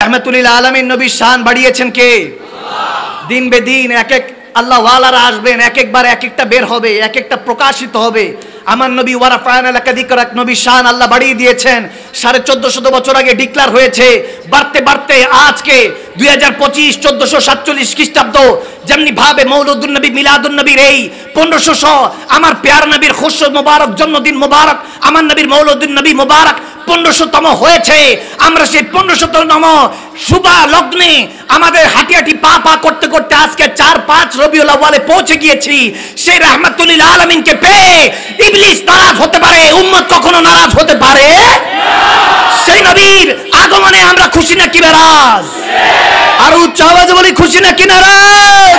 रहमतुल लिल आलमीन नबी शान बढ़िয়েছেন কে? দিন বে দিন এক এক আল্লাহ ওয়ালারা আসবেন, এক একবার এক একটা বের হবে, এক একটা প্রকাশিত হবে। আমার নবী ওয়ারাফানা লাকা যিকরাক নবী শান আল্লাহ বাড়িয়ে দিয়েছেন। 1450 বছর আগে ডিক্লেয়ার হয়েছে, বাড়তে বাড়তে আজকে 2025 1447 খ্রিস্টাব্দ যেমনি ভাবে মৌলুদুন নবী মিলাদুন নবীর এই 1500 আমার প্যার নবীর খুশ মোবারক জন্মদিন মোবারক, আমার নবীর মৌলুদুন নবী মোবারক 1500তম হয়েছে। আমরা সেই 1500তম শুভ লগ্নে আমাদের হাঁটি হাঁটি পা পা করতে করতে আজকে 4-5 রবিউল আউয়ালে পৌঁছে গিয়েছি। সেই রাহমাতুল লিল আলামিনকে পেয়ে ইবলিস নারাজ হতে পারে, উম্মত কখনো নারাজ হতে পারে না। সেই নবীর আগমনে আমরা খুশি নাকি নারাজ? আর উচ্চ আওয়াজে বলি খুশি নাকি নারাজ?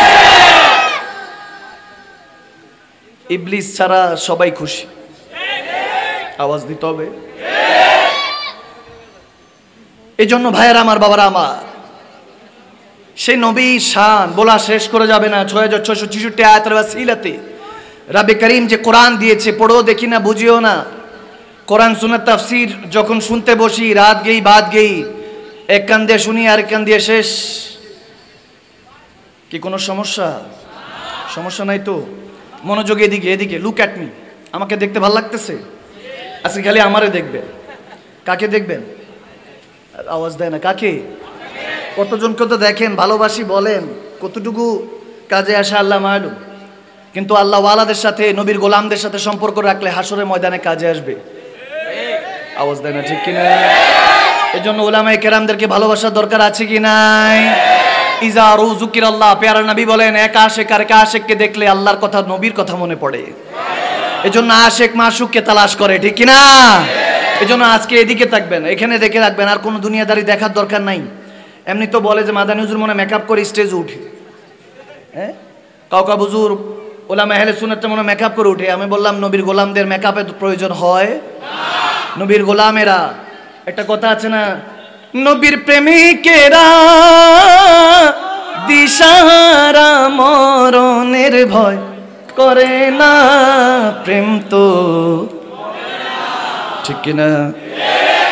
ইবলিস ছাড়া সবাই খুশি, আওয়াজ দিতে হবে। এই জন্য ভাইয়েরা আমার, বাবারা আমার, সেই নবী শান বলা শেষ করে যাবে না। 6666 আয়াতের ওয়াসিলাতে রব্বে করিম যে কোরআন দিয়েছে, পড়ো দেখি না, বুঝিও না। কোরআন সুন্নাত তাফসীর যখন শুনতে বসি, রাত গেই বাদ গেই, এক কান দিয়ে শুনি আর এক কান দিয়ে শেষ। কি কোনো সমস্যা? সমস্যা নাই তো? মনোযোগ এদিকে, এদিকে, লুক অ্যাট মি। আমাকে দেখতে ভালো লাগতেছে? আজকে খালি আমারে দেখবেন। কাকে দেখবেন? আওয়াজ দেয় না। কাকে? কতজনকে তো দেখেন, ভালোবাসি বলেন, কতটুকু কাজে আসে আল্লাহ মালুম। কিন্তু আল্লাহ ওয়ালাদের সাথে, নবীর গোলামদের সাথে সম্পর্ক রাখলে হাসরের ময়দানে কাজে আসবে। আওয়াজ দেয় না, ঠিক কিনা? এই জন্য উলামায়ে কেরামদেরকে ভালোবাসার দরকার আছে কি নাই? ইজা রুযুকির আল্লাহ, প্যারা নবী বলেন, এক আশিক আর এক আশিককে দেখলে আল্লাহর কথা, নবীর কথা মনে পড়ে। এই জন্য আশিক মাশুককে তালাশ করে, ঠিক কিনা? এই জন্য আজকে এদিকে থাকবেন, এখানে দেখে রাখবেন, আর কোনো দুনিয়াদারি দেখার দরকার নাই। এমনি তো বলে যে মাদানী হুজুর মনে মেকআপ করে স্টেজে উঠে, হ্যাঁ, কাউকা হুজুর ওলামা আহলে সুন্নাত মনে মেকআপ করে উঠে। আমি বললাম নবীর গোলামদের মেকআপের প্রয়োজন হয় না। নবীর গোলামেরা, একটা কথা আছে না, নবীর প্রেমিকেরা দিশাহারা মরণের ভয় করে না, প্রেম তো, ঠিক কিনা?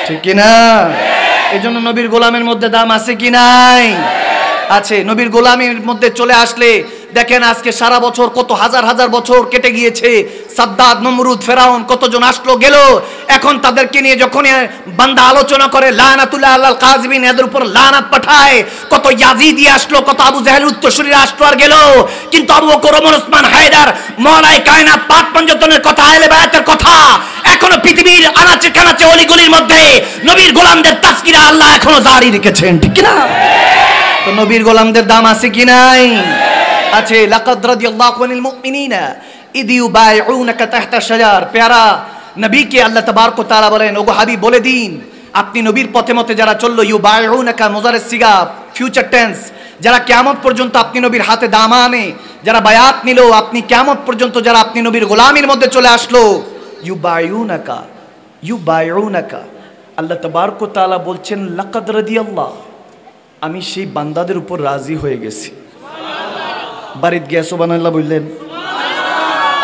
ঠিক কিনা? এই জন্য নবীর গোলামের মধ্যে দাম আছে কি নাই? আছে। নবীর গোলামের মধ্যে চলে আসলে দেখেন আজকে সারা বছর কত হাজার হাজার বছর কেটে গিয়েছে। সাদ্দাদ, নমরুদ, ফেরাউন কতজন আসলো গেল। এখন তাদেরকে নিয়ে যখন বান্দা আলোচনা করে লানাতুল্লাহ আলাল কাযিবিন, এদের উপর লানাত পাঠায়। কত ইয়াজিদি আসলো, কত আবু জাহেল উত্তরসূরিরা আসলো আর গেল। কিন্তু আবু বকর, ওমর, ওসমান, হায়দার, মওলাই কায়নাত, পাক পঞ্চতনের কথা, আহলে বায়াতের কথা এখনো পৃথিবীর আনাচে কানাচে অলিগলির মধ্যে নবীর গোলামদের তাজকিরা আল্লাহ এখনো জারি রেখেছেন, ঠিক কি না? তো নবীর গোলামদের দাম আছে কি নাই? আছে। লাকাদ রাদিয়াল্লাহু আনিল মুমিনিনা ইদ ইউবাইউনাকা তাহতা শাজার। প্যারা নবীকে আল্লাহ তাবারক ওয়া তাআলা বলেন, ওগো হাবিব বলে দিন, আপনি নবীর পথে মতে যারা চললো, ইউবাইউনাকা মুজারের সিগা, ফিউচার টেন্স, যারা কিয়ামত পর্যন্ত আপনি নবীর হাতে দামানে যারা বায়াত নিল, আপনি কিয়ামত পর্যন্ত যারা আপনি নবীর গোলামির মধ্যে চলে আসলো, ইউবাইউনাকা, ইউবাইউনাকা, আল্লাহ তাবারক ওয়া তাআলা বলছেন, লাকাদ রাদিয়াল্লাহ, আমি সেই বান্দাদের উপর রাজি হয়ে গেছি। বাড়িত গিয়া সুবহানাল্লাহ বললেন,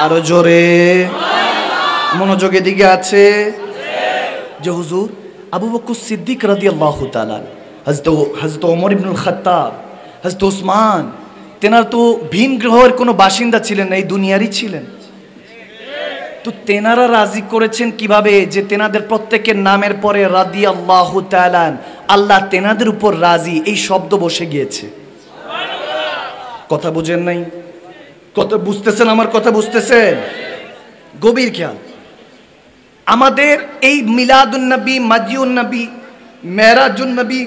আরো জোরে, মনোযোগে দিকে আছে। যে হুজুর আবু বকর সিদ্দিক রাদিয়াল্লাহু তাআলা, হযরত ওমর ইবনুল খাত্তাব, হযরত ওসমান, তেনার তো ভিন গ্রহের কোনো বাসিন্দা ছিলেন না, এই দুনিয়ারই ছিলেন। তো তেনারা রাজি করেছেন কিভাবে? যে তেনাদের প্রত্যেকের নামের পরে রাদিয়াল্লাহু তাআলা, আল্লাহ তেনাদের উপর রাজি, এই শব্দ বসে গিয়েছে। কথা বুঝেন নাই? কথা বুঝতেছেন? আমার কথা বুঝতেছেন? গভীর খেয়াল। আমাদের এই মিলাদুন নবী, মাজিউন নবী, মেরাজুন নবী,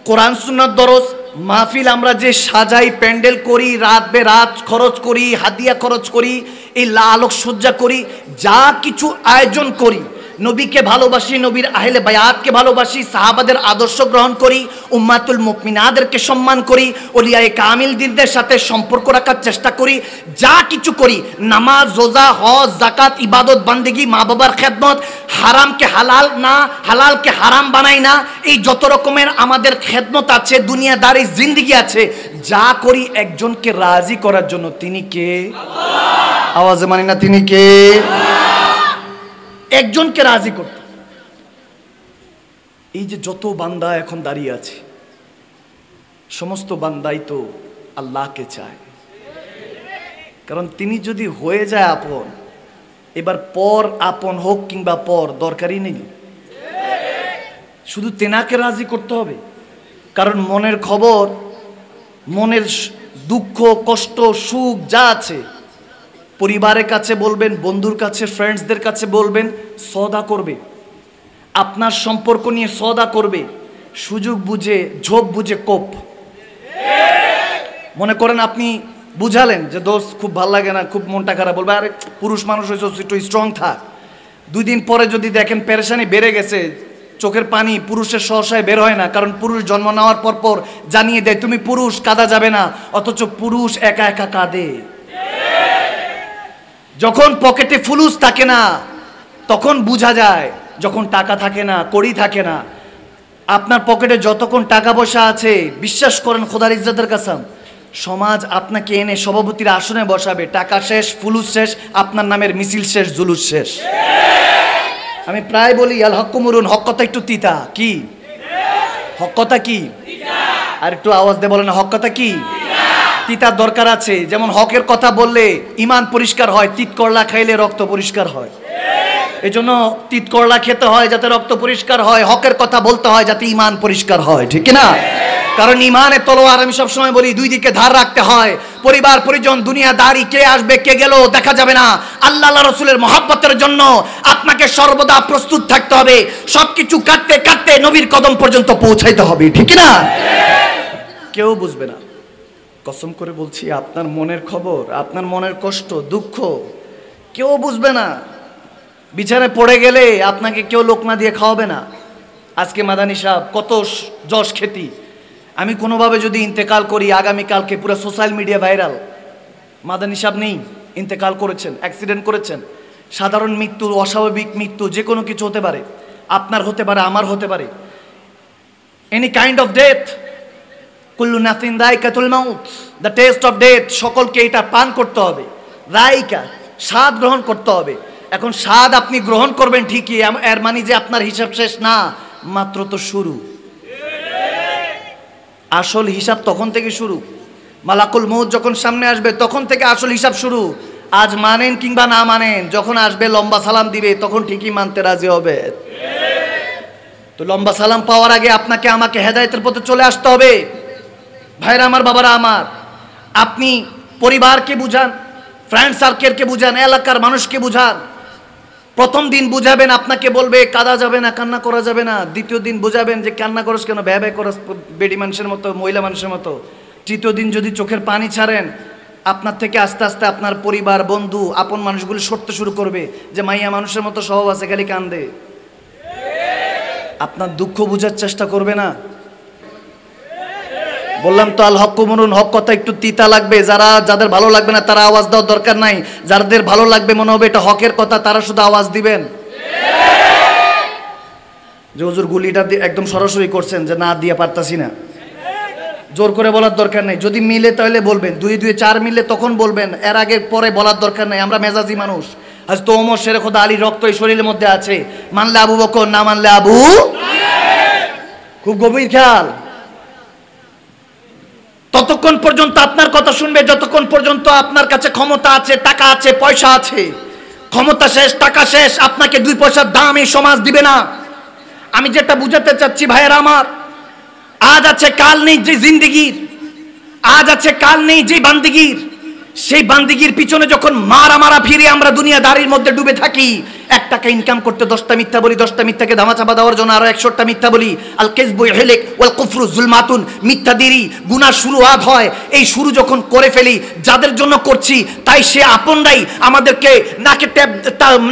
কোরআন সুন্নাত দরস মাহফিল আমরা যে সাজাই, প্যান্ডেল করি, রাত বে রাত খরচ করি, হাদিয়া খরচ করি, এই আলোক সজ্জা করি, যা কিছু আয়োজন করি, নবীকে ভালোবাসি, নবীর আহলে বায়াতকে ভালোবাসি, সাহাবাদের আদর্শ গ্রহণ করি, উম্মাতুল মুমিনাদেরকে সম্মান করি, ওলিয়ায়ে কামিলদের সাথে সম্পর্ক রাখার চেষ্টা করি, যা কিছু করি, নামাজ, রোজা, হজ, যাকাত, ইবাদত, বান্দেগি, মা বাবার খেদমত, হারামকে হালাল না, হালালকে হারাম বানাই না, এই যত রকমের আমাদের খেদমত আছে, দুনিয়াদারি জিন্দেগি আছে, যা করি একজনকে রাজি করার জন্য। তিনি কে? আল্লাহ। আওয়াজে মানি না, তিনি কে? একজনকে রাজি করতে। এই যে যত বান্দা এখন দাঁড়িয়ে আছে, সমস্ত বান্দাই তো আল্লাহকে চায়, কারণ তিনি যদি হয়ে যায় আপন, এবার পর আপন হোক কিংবা পর দরকারই নেই, শুধু তেনাকে রাজি করতে হবে। কারণ মনের খবর, মনের দুঃখ কষ্ট সুখ যা আছে পরিবারের কাছে বলবেন, বন্ধুর কাছে, ফ্রেন্ডসদের কাছে বলবেন, সওদা করবে, আপনার সম্পর্ক নিয়ে সওদা করবে, সুযোগ বুঝে, ঝোপ বুঝে কোপ। মনে করেন আপনি বুঝালেন যে দোস্ত খুব ভালো লাগে না, খুব মনটা খারাপ, বলবে আরে পুরুষ মানুষ হয়েছে, একটু স্ট্রং থাক। 2 দিন পরে যদি দেখেন পেরেশানি বেড়ে গেছে, চোখের পানি পুরুষের সহসায় বের হয় না, কারণ পুরুষ জন্ম নেওয়ার পর জানিয়ে দেয় তুমি পুরুষ, কাঁদা যাবে না, অথচ পুরুষ একা একা কাঁদে। যখন পকেটে ফুলুস থাকে না তখন বোঝা যায়, যখন টাকা থাকে না, কড়ি থাকে না। আপনার পকেটে যতক্ষণ টাকা পয়সা আছে, বিশ্বাস করেন খোদার ইজ্জতের কাসম, সমাজ আপনাকে এনে সভাপতির আসনে বসাবে, টাকা শেষ, ফুলুস শেষ, আপনার নামের মিছিল শেষ, জুলুস শেষ। আমি প্রায় বলি আল হক মুরুন, হক কথা একটু তিতা। কি হক কথা? কি আর একটু আওয়াজ দিয়ে বলেন, হক কথা কি? তিতার দরকার আছে। যেমন হকের কথা বললে ইমান পরিষ্কার হয়, তিত করলা খাইলে রক্ত পরিষ্কার হয়। এই জন্য তিত করলা খেতে হয় যাতে রক্ত পরিষ্কার হয়, হকের কথা বলতে হয় যাতে ইমান পরিষ্কার হয়, ঠিক না? কারণ ইমানের তলোয়ার, আমি সবসময় বলি, 2 দিকে ধার রাখতে হয়। পরিবার পরিজন দুনিয়াদারি, কে আসবে কে গেল দেখা যাবে না। আল্লাহ রসুলের মহব্বতের জন্য আপনাকে সর্বদা প্রস্তুত থাকতে হবে। সবকিছু কাটতে কাটতে নবীর কদম পর্যন্ত পৌঁছাইতে হবে, ঠিক না? কেউ বুঝবে না, কসম করে বলছি, আপনার মনের খবর, আপনার মনের কষ্ট দুঃখ কেউ বুঝবে না। বিছানায় পড়ে গেলে আপনাকে কেউ লোকমা দিয়ে খাওয়াবে না। আজকে মাদানী সাহেব কত যশ খ্যাতি, আমি কোনোভাবে যদি ইন্তেকাল করি, আগামীকালকে পুরো সোশ্যাল মিডিয়া ভাইরাল, মাদানী সাহেব নেই, ইন্তেকাল করেছেন, অ্যাক্সিডেন্ট করেছেন। সাধারণ মৃত্যু, অস্বাভাবিক মৃত্যু, যে কোনো কিছু হতে পারে, আপনার হতে পারে, আমার হতে পারে, any kind of death. Kullu নাফসিন যায়কাতুল Maut, the test of death. সকলকে এটা পান করতে হবে, যায়কা, স্বাদ গ্রহণ করতে হবে। এখন স্বাদ আপনি গ্রহণ করবেন ঠিকই, এর মানে যে আপনার হিসাব শেষ না, মাত্র তো শুরু। আসল হিসাব তখন থেকে শুরু। মালাকুল মউত যখন সামনে আসবে তখন থেকে আসল হিসাব শুরু। আজ মানেন কিংবা না মানেন, যখন আসবে লম্বা সালাম দিবে তখন ঠিকই মানতে রাজি হবে। তো লম্বা সালাম পাওয়ার আগে আপনাকে আমাকে হেদায়েতের পথে চলে আসতে হবে। ভাইরা আমার, বাবারা আমার, আপনি পরিবারকে বুঝান, ফ্রেন্ড সার্কেলকে বুঝান, এলাকার মানুষকে বুঝান। প্রথম দিন বুঝাবেন, আপনাকে বলবে কাঁদা যাবে না, কান্না করা যাবে না। দ্বিতীয় দিন বুঝাবেন যে কান্না করস কেন, ভ্যা ভ্যা করস বেডি মানুষের মতো, মহিলা মানুষের মতো। তৃতীয় দিন যদি চোখের পানি ছাড়েন, আপনার থেকে আস্তে আস্তে আপনার পরিবার, বন্ধু, আপন মানুষগুলো সরতে শুরু করবে যে মাইয়া মানুষের মতো স্বভাব আছে, খালি কান্দে। আপনার দুঃখ বোঝার চেষ্টা করবে না। বললাম তো আল হক মুরুন, হক কথা একটু তিতা লাগবে। যাদের ভালো লাগবে না তারা আওয়াজ দেওয়ার দরকার নাই। যাদের ভালো লাগবে, মনে হবে এটা হকের কথা, তারা শুধু আওয়াজ দিবেন। যে হুজুর গুলিটা একদম সরাসরি করছেন, যে না দিয়ে পারতাছি না, জোর করে বলার দরকার নেই। যদি মিলে তাহলে বলবেন, 2 2 4 মিলে তখন বলবেন, এর আগে পরে বলার দরকার নেই। আমরা মেজাজি মানুষ। আজ তো ওমর শের খোদা আলী রক্ত এই শরীরের মধ্যে আছে, মানলে আবু বকর, না মানলে আবু। খুব গভীর খেয়াল। ততক্ষণ পর্যন্ত আপনার কথা শুনবে যতক্ষণ পর্যন্ত আপনার কাছে ক্ষমতা আছে, টাকা আছে, পয়সা আছে। ক্ষমতা শেষ, টাকা শেষ, আপনাকে 2 পয়সার দাম এই সমাজ দিবে না। আমি যেটা বুঝাতে চাচ্ছি ভাইয়েরা আমার, আজ আছে কাল নেই যে জিন্দেগির, আজ আছে কাল নেই যে বান্দিগির, সেই বান্দিগির পিছনে যখন মারা ফিরে আমরা দুনিয়াদারির মধ্যে ডুবে থাকি, 1 টাকা ইনকাম করতে 10টা মিথ্যা বলি, 10টা মিথ্যাকে ধামাচাপা দেওয়ার জন্য আরো 100টা মিথ্যা বলি। আল কিযবু ইয়াহলিক ওয়াল কুফরু যুলমাতুন, মিথ্যা দেরি গুনাহ শুরুয়াত হয়। এই শুরু যখন করে ফেলি, যাদের জন্য করছি তাই সে আপনরাই আমাদেরকে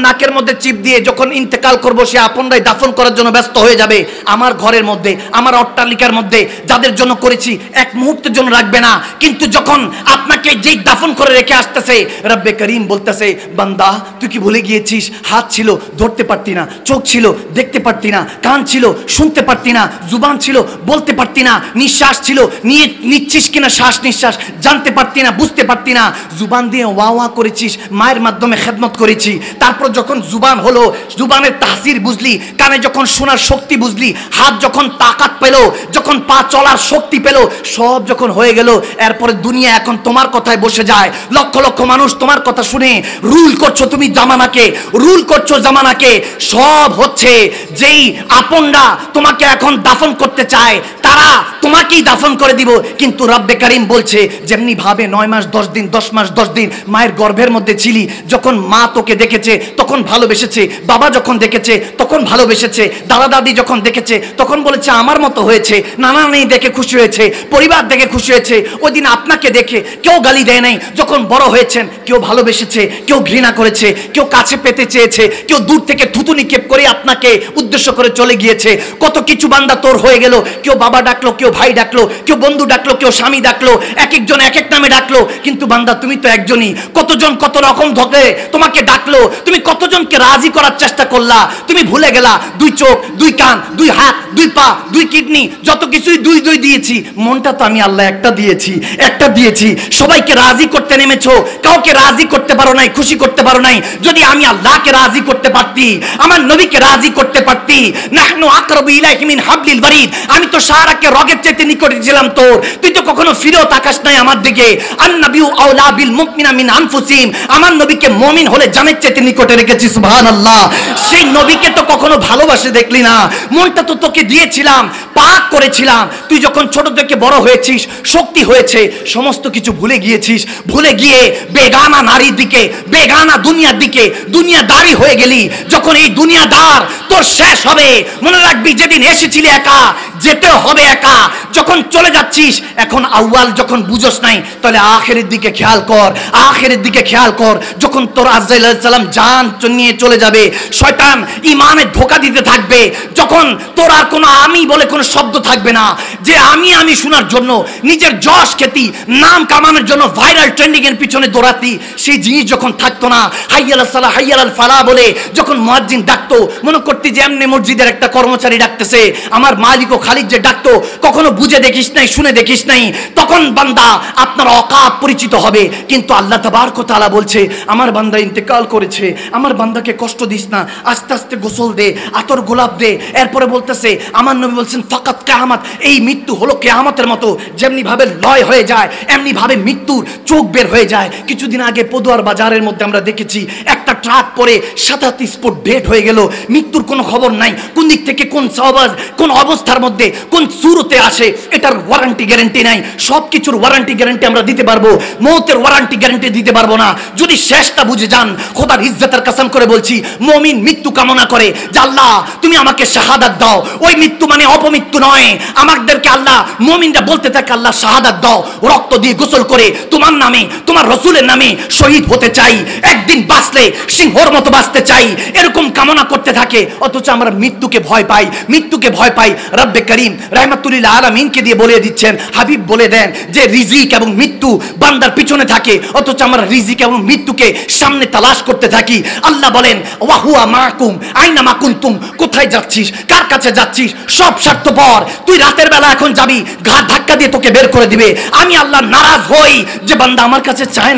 নাকের মধ্যে চিপ দিয়ে যখন ইন্তেকাল করব, সে আপনরাই দাফন করার জন্য ব্যস্ত হয়ে যাবে। আমার ঘরের মধ্যে, আমার অট্টালিকার মধ্যে যাদের জন্য করেছি 1 মুহূর্তের জন্য রাখবে না। কিন্তু যখন আপনাকে যেই দাফন করে রেখে আসতেছে, রব্বে করিম বলতেছে, বান্দা তুই কি ভুলে গিয়েছিস হাত ছিল ছিল ধরতে পারতি না, চোখ ছিল দেখতে পারতি না, কান ছিল শুনতে পারতি না, জুবান ছিল বলতে পারতি না, নিঃশ্বাস ছিল নিয়ে নিচ্ছিস কিনা শ্বাস নিঃশ্বাস জানতে পারতি না, বুঝতে পারতি না। জুবান দিয়ে ওয়া ওয়া করেছিস, মায়ের মাধ্যমে খেদমত করেছি। তারপর যখন জুবান হলো, জুবানের তাসির বুঝলি, কানে যখন শোনার শক্তি বুঝলি, হাত যখন তাকাত পেল, যখন পা চলার শক্তি পেল, সব যখন হয়ে গেল, এরপরে দুনিয়া এখন তোমার কথায় বসে যায়। লক্ষ লক্ষ মানুষ তোমার কথা শুনে রুল করছো, তুমি জামানাকে রুল করছো, জামানাকে। সব হচ্ছে যেই আপনরা তোমাকে এখন দাফন করতে চায়, তারা তোমাকেই দাফন করে দিব। কিন্তু রব্বে কারিম বলছে, যেমনি ভাবে 9 মাস 10 দিন 10 মাস 10 দিন মায়ের গর্ভের মধ্যে ছিলি, যখন মা তোকে দেখেছে তখন ভালোবেসেছে, বাবা যখন দেখেছে তখন ভালোবেসেছে, দাদা দাদি যখন দেখেছে তখন বলেছে আমার মতো হয়েছে, নানা নেই দেখে খুশি হয়েছে, পরিবার দেখে খুশি হয়েছে। ওই দিন আপনাকে দেখে কেউ গালি দেয় নাই। যখন বড় হয়েছেন কেউ ভালোবেসেছে, কেউ ঘৃণা করেছে, কেউ কাছে পেতে চেয়েছে, কেউ দূর থেকে থুতু নিক্ষেপ করে আপনাকে উদ্দেশ্য করে চলে গিয়েছে। কত কিছু বান্দা তোর হয়ে গেল, কেউ বাবা ডাকলো, কেউ ভাই ডাকলো, কেউ বন্ধু ডাকলো, কেউ স্বামী ডাকলো, এক একজন এক এক নামে ডাকলো। কিন্তু বান্দা তুমি তো একজনই, কতজন কত রকম ধরে তোমাকে ডাকলো, তুমি কতজনকে রাজি করার চেষ্টা করলা, তুমি ভুলে গেলা 2 চোখ 2 কান 2 হাত 2 পা 2 কিডনি যত কিছুই 2 দিয়েছি, মনটা তো আমি আল্লাহ একটা দিয়েছি। সবাইকে রাজি করতে নেমেছো, কাউকে রাজি করতে পারো নাই, খুশি করতে পারো নাই। যদি আমি আল্লাহকে রাজি করতে পারতি, আমার নবীকে রাজি করতে পারতি, নাহনু আকরাবু ইলাইহি মিন হাবলিল বারিদ, আমি তো সারাকে রগের চাইতে নিকটে ছিলাম তোর, তুই তো কখনো ফিরেও তাকাস নাই আমার দিকে। আন-নাবিয়্যু আওলা বিল মুমিনিনা মিন আনফুসিহিম, আমার নবীকে মুমিন হলে জানের চাইতে নিকটে রেখেছি, সুবহানাল্লাহ। সেই নবীকে তো কখনো ভালোবাসে দেখলি না, মনটা তো তোকে দিয়েছিলাম, পাক করেছিলাম। তুই যখন ছোট থেকে বড় হয়েছিস, শক্তি হয়েছে, সমস্ত কিছু ভুলে গিয়েছিস, ভুলে গিয়ে বেগানা নারীর দিকে, বেগানা দুনিয়ার দিকে দুনিয়াদারি হয়ে গেলি। যখন এই দুনিয়াদার তোর শেষ হবে, মনে রাখবি যেদিন এসেছিলি একা, যেতে হবে একা। যখন চলে যাচ্ছিস, এখন আউয়াল যখন বুঝোস নাই, তাহলে আখেরের দিকে খেয়াল কর, আখেরের দিকে খেয়াল কর। যখন তোর আজরাইল আলাইহিস সালাম জান নিয়ে চলে যাবে, শয়তান ইমানে ধোঁকা দিতে থাকবে, যখন তোর আর কোনো আমি বলে কোনো শব্দ থাকবে না, যে আমি শোনার জন্য নিজের যশ খ্যাতি নাম কামানোর জন্য ভাইরাল ট্রেন্ডিং এর পিছনে দৌড়াতি, সেই জিনিস যখন থাকতো না, হাইয়াল সালাহ হাইয়াল ফালাহ বলে যখন মুয়াজ্জিন ডাকতো, মনে করতি যে এমনি মসজিদের একটা কর্মচারী ডাকতেছে, আমার মালিক ও খালিক যে ডাকতো, কখনো বুঝে দেখিস নাই, শুনে দেখিস নাই। তখন বান্দা আপনার অকাত পরিচিত হবে। কিন্তু আল্লাহ তাবারক ওয়া তাআলা বলছে, আমার বান্দা ইন্তেকাল করেছে, আমার বান্দাকে কষ্ট দিস না, আস্তে আস্তে গোসল দে, আতর গোলাপ দে। এরপরে বলতেছে, আমার নবী বলছেন ফাকাত কিয়ামত, এই মৃত্যু হলো কিয়ামতের মতো, যেমনি ভাবে লয় হয়ে যায় এমনি ভাবে মৃত্যুর চোখ বের হয়ে যায়। কিছুদিন আগে পদুয়ার বাজারের মধ্যে আমরা দেখেছি একটা ট্রাক পরে 7 স্পট ডেট হয়ে গেল, মৃত্যুর কোনো খবর নাই, কোন দিক থেকে কোন সওয়াজ কোন অবস্থার মধ্যে কোন সুরতে আসে এটার ওয়ারেন্টি গ্যারান্টি নাই। সব কিছুর ওয়ারেন্টি গ্যারান্টি আমরা দিতে পারবো, মৌতের ওয়ারেন্টি গ্যারান্টি দিতে পারবো না। যদি শেষটা বুঝে যান, খোদার ইজ্জতের কসম করে বলছি, মুমিন মৃত্যু কামনা করে যে আল্লাহ তুমি আমাকে শাহাদাত দাও। ওই মৃত্যু মানে অপমৃত্যু নয়। আমাদেরকে আল্লাহ মুমিনরা বলতে থাকে আল্লাহ শাহাদাত দাও, রক্ত দিয়ে গোসল করে তোমার নামে তোমার রসুলের নামে শহীদ হতে চাই, একদিন বাঁচলে সিংহর মতো বাঁচতে চাই, এরকম কামনা করতে থাকে। অথচ আমরা মৃত্যুকে ভয় পাই, মৃত্যুকে ভয় পাই। রব্বে করিম রাহমাতুল লিল আলামিনকে দিয়ে বলে দিচ্ছেন, হাবিব বলে দেন যে রিজিক এবং মৃত্যু বান্দার পিছনে থাকে, অথচ আমরা রিজিক এবং মৃত্যুকে সামনে তালাশ করতে থাকি। আল্লাহ বলেন ওয়া হুয়া মাকুম আইনা মা কুনতুম, কোথায় যাচ্ছিস, কার কাছে যাচ্ছিস, সব স্বার্থপর। তুই রাতের বেলা এখন যাবি, ঘাট ধাক্কা দিয়ে তোকে বের করে দিবে। আমি আল্লাহ নারাজ হই যে বান্দা আমার কাছে চায়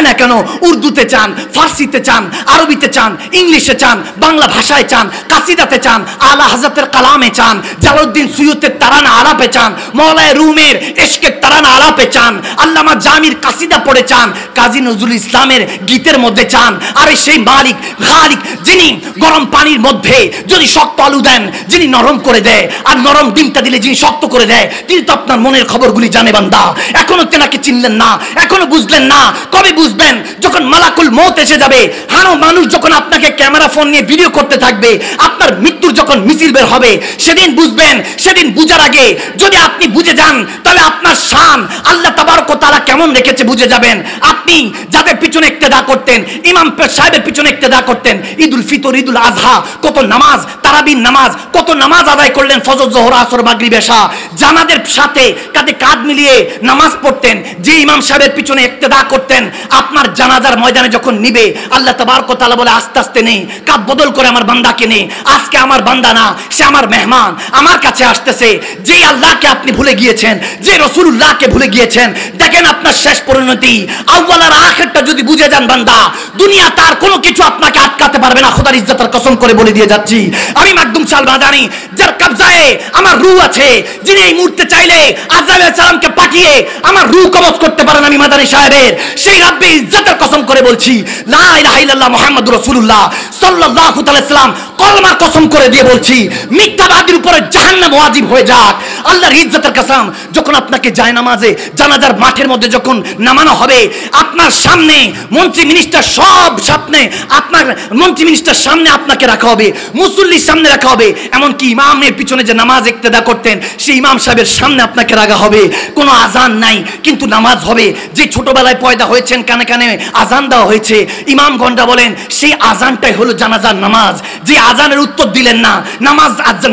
না কেন। উর্দুতে চান, ফার্সিতে চান, আরবিতে চান, ইংলিশে চান, বাংলা ভাষায় চান, কাসিদাতে চান, আলা হযরতের কালামে চান, জালালউদ্দিন সুয়ুতের তারানা আলাপে চান, মওলানা রুমের ইশকের তারানা আলাপে চান, আল্লামা জামির কাসিদা পড়ে চান, কাজী নজরুল ইসলামের গীতের মধ্যে চান। আরে সেই মালিক খালিক যিনি গরম পানির মধ্যে যদি শক্ত আলু দেন, যিনি নরম করে দেয়, আর নরম ডিমটা দিলে যিনি শক্ত করে দেয়, তিনি তো আপনার মনের খবরগুলি জানে বান্দা। এখনো তেনাকে চিনলেন না, এখনো বুঝলেন না। কবে বুঝবেন? যখন মালাকুল মউত এসে যাবে। হানো মানুষ যখন আপনাকে ক্যামেরা ফোন নিয়ে ভিডিও করতে থাকবে, আপনার মৃত্যুর যখন মিছিল বের হবে, সেদিন বুঝবেন। সেদিন বুঝার আগে যদি আপনি বুঝে যান, তাহলে আপনার শান আল্লাহ তাবারক ওয়া তাআলা কেমন রেখেছে বুঝে যাবেন। আপনি যাদের পিছনে ইক্তেদা করতেন, ইমাম সাহেবের পিছনে ইক্তেদা করতেন, ঈদুল ফিতর, ঈদুল আজহা, কত নামাজ, তারাবির নামাজ, কত নামাজ আদায় করলেন, ফজর, যোহর, আসর, মাগরিব, এশা, জানাদের সাথে কাঁধে কাঁধ মিলিয়ে নামাজ পড়তেন, যে ইমাম সাহেবের পিছনে ইক্তেদা করতেন, আপনার জানাজার ময়দানে যখন নিবে আল্লাহ তাবারক ওয়া তাআলা বলে আস্তে আস্তে নেই, কাপ বদল করে আমার বান্দাকে নেই। আজকে আমার বান্দা না, সে আমার মেহমান, আমার কাছে আসতেছে। যে আল্লাহকে আপনি ভুলে গিয়েছেন, যে রাসূলুল্লাহকে ভুলে গিয়েছেন, দেখেন আপনার শেষ পরিণতি। আউয়াল আর আখিরটা যদি বুঝে যান বান্দা, দুনিয়া তার কোনো কিছু আপনাকে আটকাতে পারবে না। খোদার ইজ্জতের কসম করে বলে দিয়ে যাচ্ছি, আমি মাকদুম শাহ মাদানী, যার কবজায়ে আমার রূহ আছে, যিনি এই মুহূর্তে চাইলে আজরাইল আলাইহিস সালামকে পাঠিয়ে আমার রূহ কবজ করতে পারেন, আমি মাদানী সাহেবের সেই রাব্বে ইজ্জতের কসম করে বলছি, লা ইলাহা ইল্লাল্লাহ মুহাম্মাদুর রাসূলুল্লাহ সাল্লাল্লাহু তাআলা সাল্লাম কলমার কসম করে দিয়ে বলছি, মিথ্যাবাদীর উপরে জাহান্নাম ওয়াজিব হয়ে যাক। আল্লাহর ইজ্জতের কসম, যখন আপনাকে জায়নামাজে জানাজার মাঠের মধ্যে যখন নামানো হবে, আপনার সামনে মন্ত্রী মিনিস্টার সব সামনে, আপনার মন্ত্রী মিনিস্টার সামনে আপনাকে রাখা হবে, মুসল্লির সামনে রাখা হবে, এমনকি ইমামের পিছনে যে নামাজ ইক্তেদা করতেন সেই ইমাম সাহেবের সামনে আপনাকে রাখা হবে। কোনো আজান নাই কিন্তু নামাজ হবে। যে ছোটবেলায় পয়দা হয়েছেন, কানে কানে আজান দেওয়া হয়েছে, ইমামগণরা বলেন সেই আজানটাই হলো জানাজার নামাজ। যে আজানের উত্তর দিলেন না,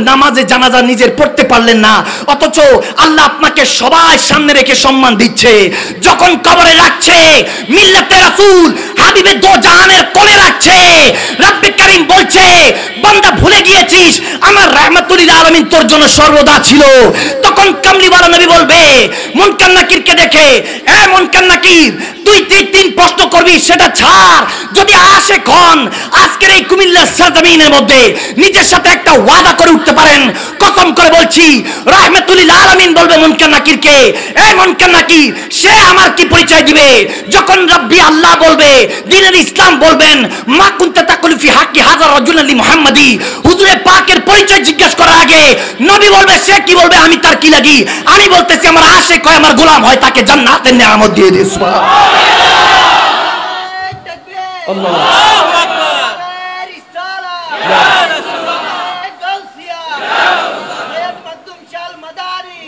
নামাজে জানাজা নিজের পড়তে পারলেন না, অথচ আল্লাহ আপনাকে সবাই সামনে রেখে সম্মান দিচ্ছে। যখন কবরে রাখছে, মিল্লাতে রাসূল হাবিবে দো জাহানের কোলে রাখছে, রব্বে কারীম বলছে, বান্দা ভুলে গিয়েছিস আমার রাহমাতুল লিল আলামিন তোর জন্য সর্বদা ছিল। তখন কামলিওয়ালা নবী বলবে মুনকার নাকিরকে দেখে, এ মুনকার নাকির, তুই তিন প্রশ্ন করবি সেটা ছাড়। যদি আশিক হন, আজকের এই কুমিল্লার সরজমিনের মধ্যে নিজের সাথে একটা ওয়াদা করে উঠতে পারেন, কসম করে বলছি, রাহমাতুল লিল আলামিন বলবে মুনকার নাকিরকে, এ মুনকার নাকির, সে আমার কি পরিচয় দিবে? যখন রব্বি আল্লাহ বলবে, দ্বীনের ইসলাম বলবেন, মা কুনতা তাকুলু ফি হাক্কি হাযা রাজুল লি মুহাম্মাদি, হুজুরে পাকের পরিচয় জিজ্ঞেস করার আগে নবী বলবে, সে কি বলবে? আমি তার কি লাগি? আমি বলতেছি আমার আশিক হয়, আমার গোলাম হয়, তাকে জান্নাতের নিয়ামত দিয়ে দিই। সুবহানাল্লাহ, আল্লাহু আকবার, রিসালাত, ইয়া রাসূলুল্লাহ, গাউসিয়া, ইয়া রাসূলুল্লাহ, সৈয়দ মাকদুম শাহ মাদানী,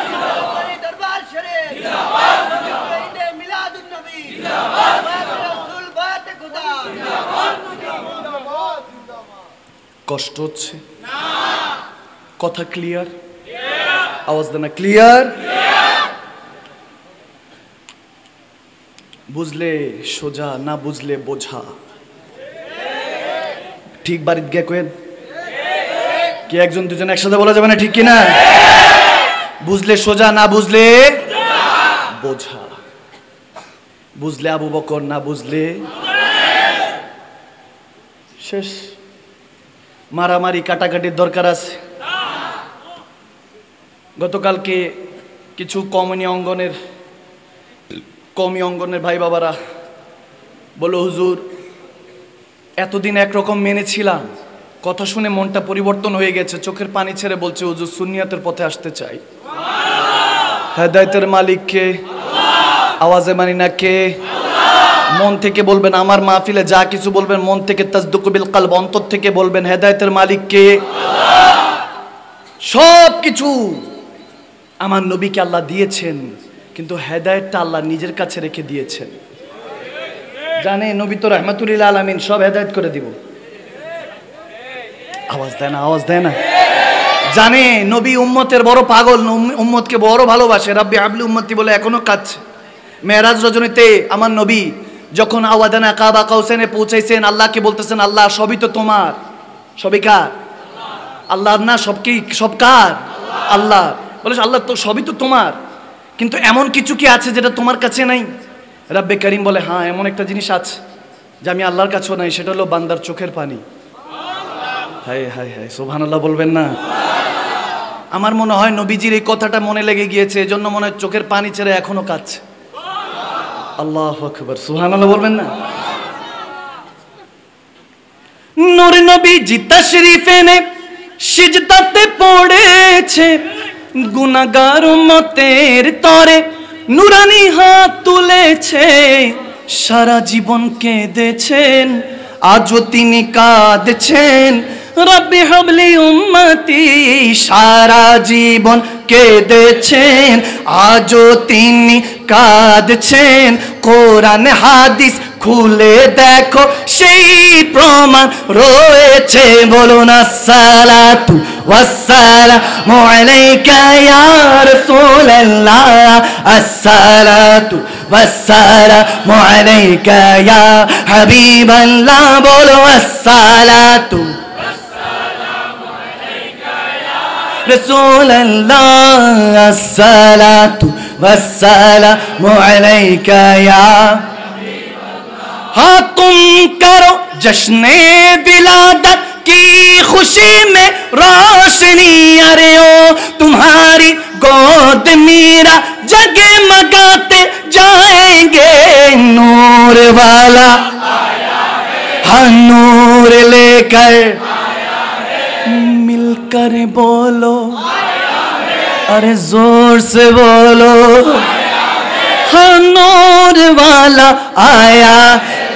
জিন্দাবাদ, দরবার শরীফ, জিন্দাবাদ, ঈদে মিলাদুন নবী, জিন্দাবাদ, রাসূল বাত খুদা, জিন্দাবাদ, জিন্দাবাদ, জিন্দাবাদ। কষ্ট হচ্ছে না? কথা ক্লিয়ার? আওয়াজ দেন না, ক্লিয়ার? বুঝলে সোজা, না বুঝলে বোঝা। ঠিক বাড়িত গিয়ে কেন কি একজন দুজন একসাথে বলা যাবে না, ঠিক কিনা? বুঝলে সোজা, না বুঝলে বোঝা। বুঝলে আবু বকর, না বুঝলে শেষ। মারামারি কাটাকাটির দরকার আছে। গতকালকে কিছু কমি অঙ্গনের ভাই বাবারা বলো, হুজুর এতদিন একরকম মেনেছিলাম, কথা শুনে মনটা পরিবর্তন হয়ে গেছে, চোখের পানি ছেড়ে বলছে হুজুর সুন্নিয়তের পথে আসতে চাই। হেদায়েতের মালিক কে? আওয়াজে মানি না কে? মন থেকে বলবেন, আমার মাহফিলে যা কিছু বলবেন মন থেকে, তাসদুকু বিল কলব, অন্তর থেকে বলবেন। হেদায়েতের মালিক কে? সব কিছু আমার নবীকে আল্লাহ দিয়েছেন, কিন্তু হেদায়েতটা আল্লাহ নিজের কাছে রেখে দিয়েছেন। জানে নবী তো রাহমাতুল লিল আলামিন, সব হেদায়েত করে দিব। আওয়াজ দেয় না, আওয়াজ দেয় না। জানে নবী উম্মতের বড় পাগল, উম্মতকে বড় ভালোবাসে, রাব্বি হাবলি উম্মতি বলে এখনো কাঁদছে। মেরাজ রজনীতে আমার নবী যখন আওয়াদানা কাবা কাউসাইনে পৌঁছাইছেন, আল্লাহকে বলতেছেন, আল্লাহ সবই তো তোমার। সবই কার? আল্লাহ না, সব কার? আল্লাহ। বলে আল্লাহ তো সবই তো তোমার, কিন্তু এমন কিছু কি আছে যেটা তোমার কাছে নাই? রাব্বে কারীম বলে, হ্যাঁ এমন একটা জিনিস আছে যে আমি আল্লাহর কাছেও নাই, সেটা হলো বান্দার চোখের পানি। হায় হায় হায়, সুবহানাল্লাহ বলবেন না? আমার মনে হয় নবীজির এই কথাটা মনে লেগে গিয়েছে, এজন্য মনে হয় চোখের পানি ছেড়ে এখনো কাঁদছে। আল্লাহু আকবার, সুবহানাল্লাহ বলবেন না? নূর নবীজি তাশরীফ এনে সিজদাতে পড়েছে, গুনাহগার উম্মতের তরে নুরানি হাত তুলেছে, সারা জীবন কেঁদেছেন, আজও তিনি কাঁদছেন। রব্বি হাবলি উম্মতি, সারা জীবন কেঁদেছেন, আজও তিনি কাঁদছেন। কোরআন হাদিস খুলে দেখো, সেই প্রমাণ রয়েছে। বলুন আসসালাতু ওয়াসসালামু আলাইকা ইয়া রাসূল রাসূলুল্লাহ আসসালাতু ওয়াসসালামু আলাইকা ইয়া হাবিবাল্লাহ বলো আসসালাতু رسول اللہ الصلاۃ والسلام علیک یا ہاں تم کرو جشن ولادت کی خوشی میں روشنی ارے او تمہاری گود میرا جگمگاتے جائیں گے نور والا ہاں نور لے کر مل کر بولو ارے زور سے بولو ہاں نور والا آیا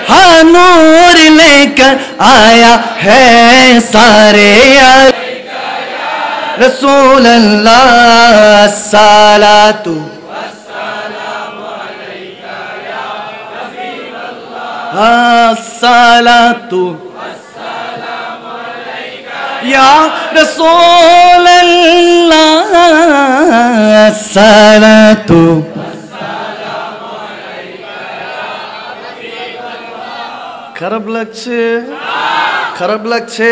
ہاں نور لے کر آیا ہے سارے رسول اللہ الصلاۃ والسلام علیک یا حبیب اللہ الصلاۃ یا رسول اللہ الصلاۃ খারাপ লাগছে খারাপ লাগছে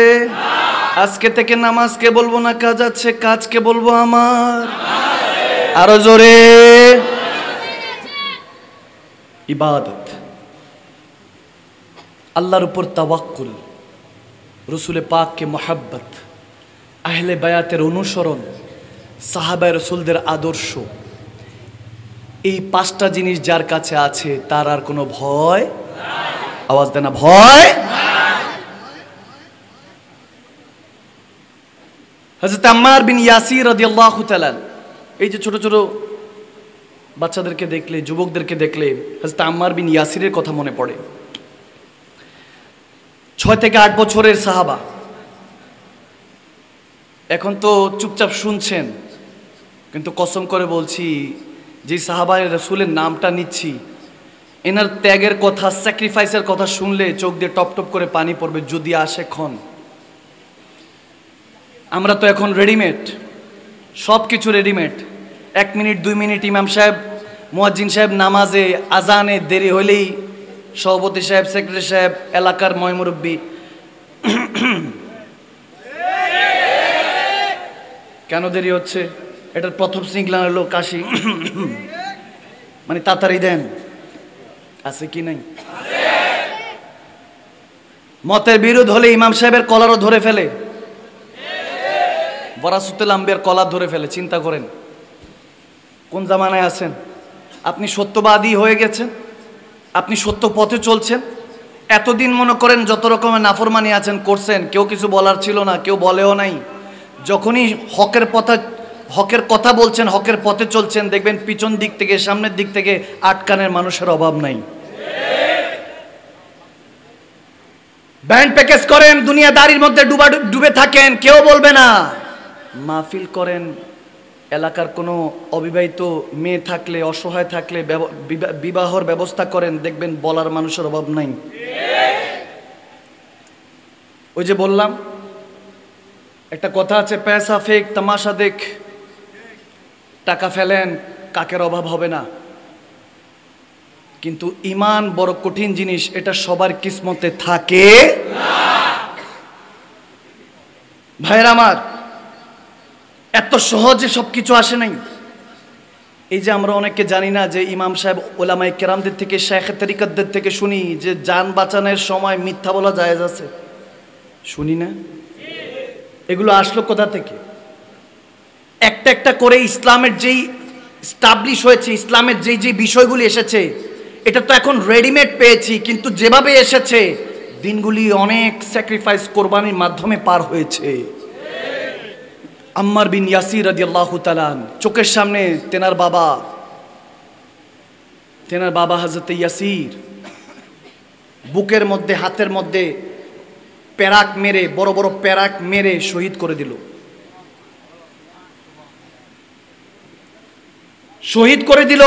আজকে থেকে নামাজকে বলবো না কাজ আছে কাজকে বলবো আমার আরো জোরে ইবাদত আল্লাহর উপর তাওয়াক্কুল রসুলে পাককে মোহাব্বত আহলে বায়াতের অনুসরণ সাহাবায়ে রসুলদের আদর্শ এই পাঁচটা জিনিস যার কাছে আছে তার আর কোনো ভয় আওয়াজ দেন না ভয় হযরত আম্মার বিন ইয়াসির রাদিয়াল্লাহু তাআলা এই যে ছোট ছোট বাচ্চাদেরকে দেখলে যুবকদেরকে দেখলে হযরত আম্মার বিন ইয়াসিরের কথা মনে পড়ে 6 থেকে 8 বছরের সাহাবা এখন তো চুপচাপ শুনছেন কিন্তু কসম করে বলছি যে সাহাবায়ে রাসূলের নামটা নিচ্ছি এনার ত্যাগের কথা স্যাক্রিফাইসের কথা শুনলে চোখ দিয়ে টপ টপ করে পানি পড়বে যদি আসে ক্ষণ আমরা তো এখন রেডিমেড সব কিছু রেডিমেড 1 মিনিট 2 মিনিট ইমাম সাহেব মুয়াজ্জিন সাহেব নামাজে আজানে দেরি হলেই সভাপতি সাহেব সেক্রেটারি সাহেব এলাকার ময়মুরব্বী কেন দেরি হচ্ছে এটার প্রথম সিগন্যাল হলো কাশি মানে তাড়াতাড়ি দেন আছে কি নাই মতের বিরোধ হলে ইমাম সাহেবের কলারও ধরে ফেলে ওয়ারাসাতুল আম্বিয়ার কলার ধরে ফেলে চিন্তা করেন কোন জামানায় আছেন আপনি সত্যবাদী হয়ে গেছেন আপনি সত্য পথে চলছেন এতদিন মনে করেন যত রকমের নাফরমানি আছেন করছেন কেউ কিছু বলার ছিল না কেউ বলেও নাই যখনই হকের কথা বলছেন হকের পথে চলছেন দেখবেন পিছন দিক থেকে সামনের দিক থেকে আটকানের মানুষের অভাব নাই ব্যান্ড প্যাকেজ করেন দুনিয়াদারির মধ্যে ডুবে থাকেন কেউ বলবে না মাহফিল করেন এলাকার কোনো অবিবাহিত মেয়ে থাকলে অসহায় থাকলে বিবাহর ব্যবস্থা করেন দেখবেন বলার মানুষের অভাব নাই ওই যে বললাম একটা কথা আছে পয়সা ফেক তামাশা দেখ টাকা ফেলেন কাকের অভাব হবে না কিন্তু ঈমান বড় কঠিন জিনিস এটা সবার কিসমতে থাকে না ভাইরা আমার এত সহজে সবকিছু আসে নাই এই যে আমরা অনেকে জানি না যে ইমাম সাহেব ওলামায়ে কেরামদের থেকে শায়েখে তরিকতদের থেকে শুনি যে জান বাঁচানোর সময় মিথ্যা বলা জায়েজ আছে শুনি না এগুলো আসলো কোথা থেকে একটা একটা করে ইসলামের যেই স্টাবলিশ হয়েছে ইসলামের যেই যেই বিষয়গুলি এসেছে এটা তো এখন রেডিমেড পেয়েছি কিন্তু যেভাবে এসেছে দিনগুলি অনেক স্যাক্রিফাইস কোরবানির মাধ্যমে পার হয়েছে আম্মার বিন ইয়াসির রাদিয়াল্লাহু তাআলা চোখের সামনে তেনার বাবা হযরত ইয়াসির বুকের মধ্যে হাতের মধ্যে প্যারাক মেরে বড় বড় প্যারাক মেরে শহীদ করে দিল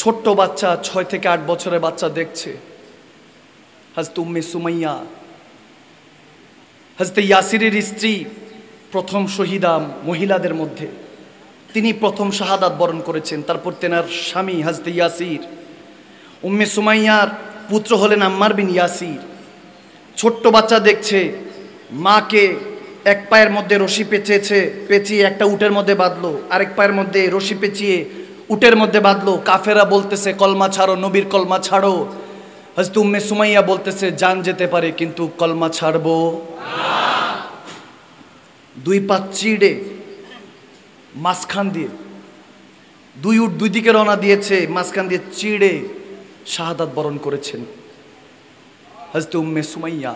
ছোট্ট বাচ্চা 6 থেকে 8 বছরের বাচ্চা দেখছে হযরত উম্মে সুমাইয়া হযরত ইয়াসিরের স্ত্রী প্রথম শহীদা মহিলাদের মধ্যে তিনি প্রথম শাহাদাত বরণ করেছেন। তারপর তেনার স্বামী হযরত ইয়াসির, উম্মে সুমাইয়ার পুত্র হলেন আম্মার বিন ইয়াসির। ছোট্ট বাচ্চা দেখছে মাকে এক পায়ের মধ্যে রশি পেঁচিয়ে একটা উটের মধ্যে বাঁধলো, আরেক পায়ের মধ্যে রশি পেঁচিয়ে উটের মধ্যে বাঁধলো। কাফেরা বলতেছে কলমা ছাড়ো, নবীর কলমা ছাড়ো। হযরত উম্মে সুমাইয়া বলতেছে জান যেতে পারে কিন্তু কলমা ছাড়বো না। দুই পা চিড়ে মাঝখান দিয়ে, দুই উট দুই দিকে রওনা দিয়েছে, মাঝখান দিয়ে চিড়ে শাহাদাত বরণ করেছেন হযরত উম্মে সুমাইয়া।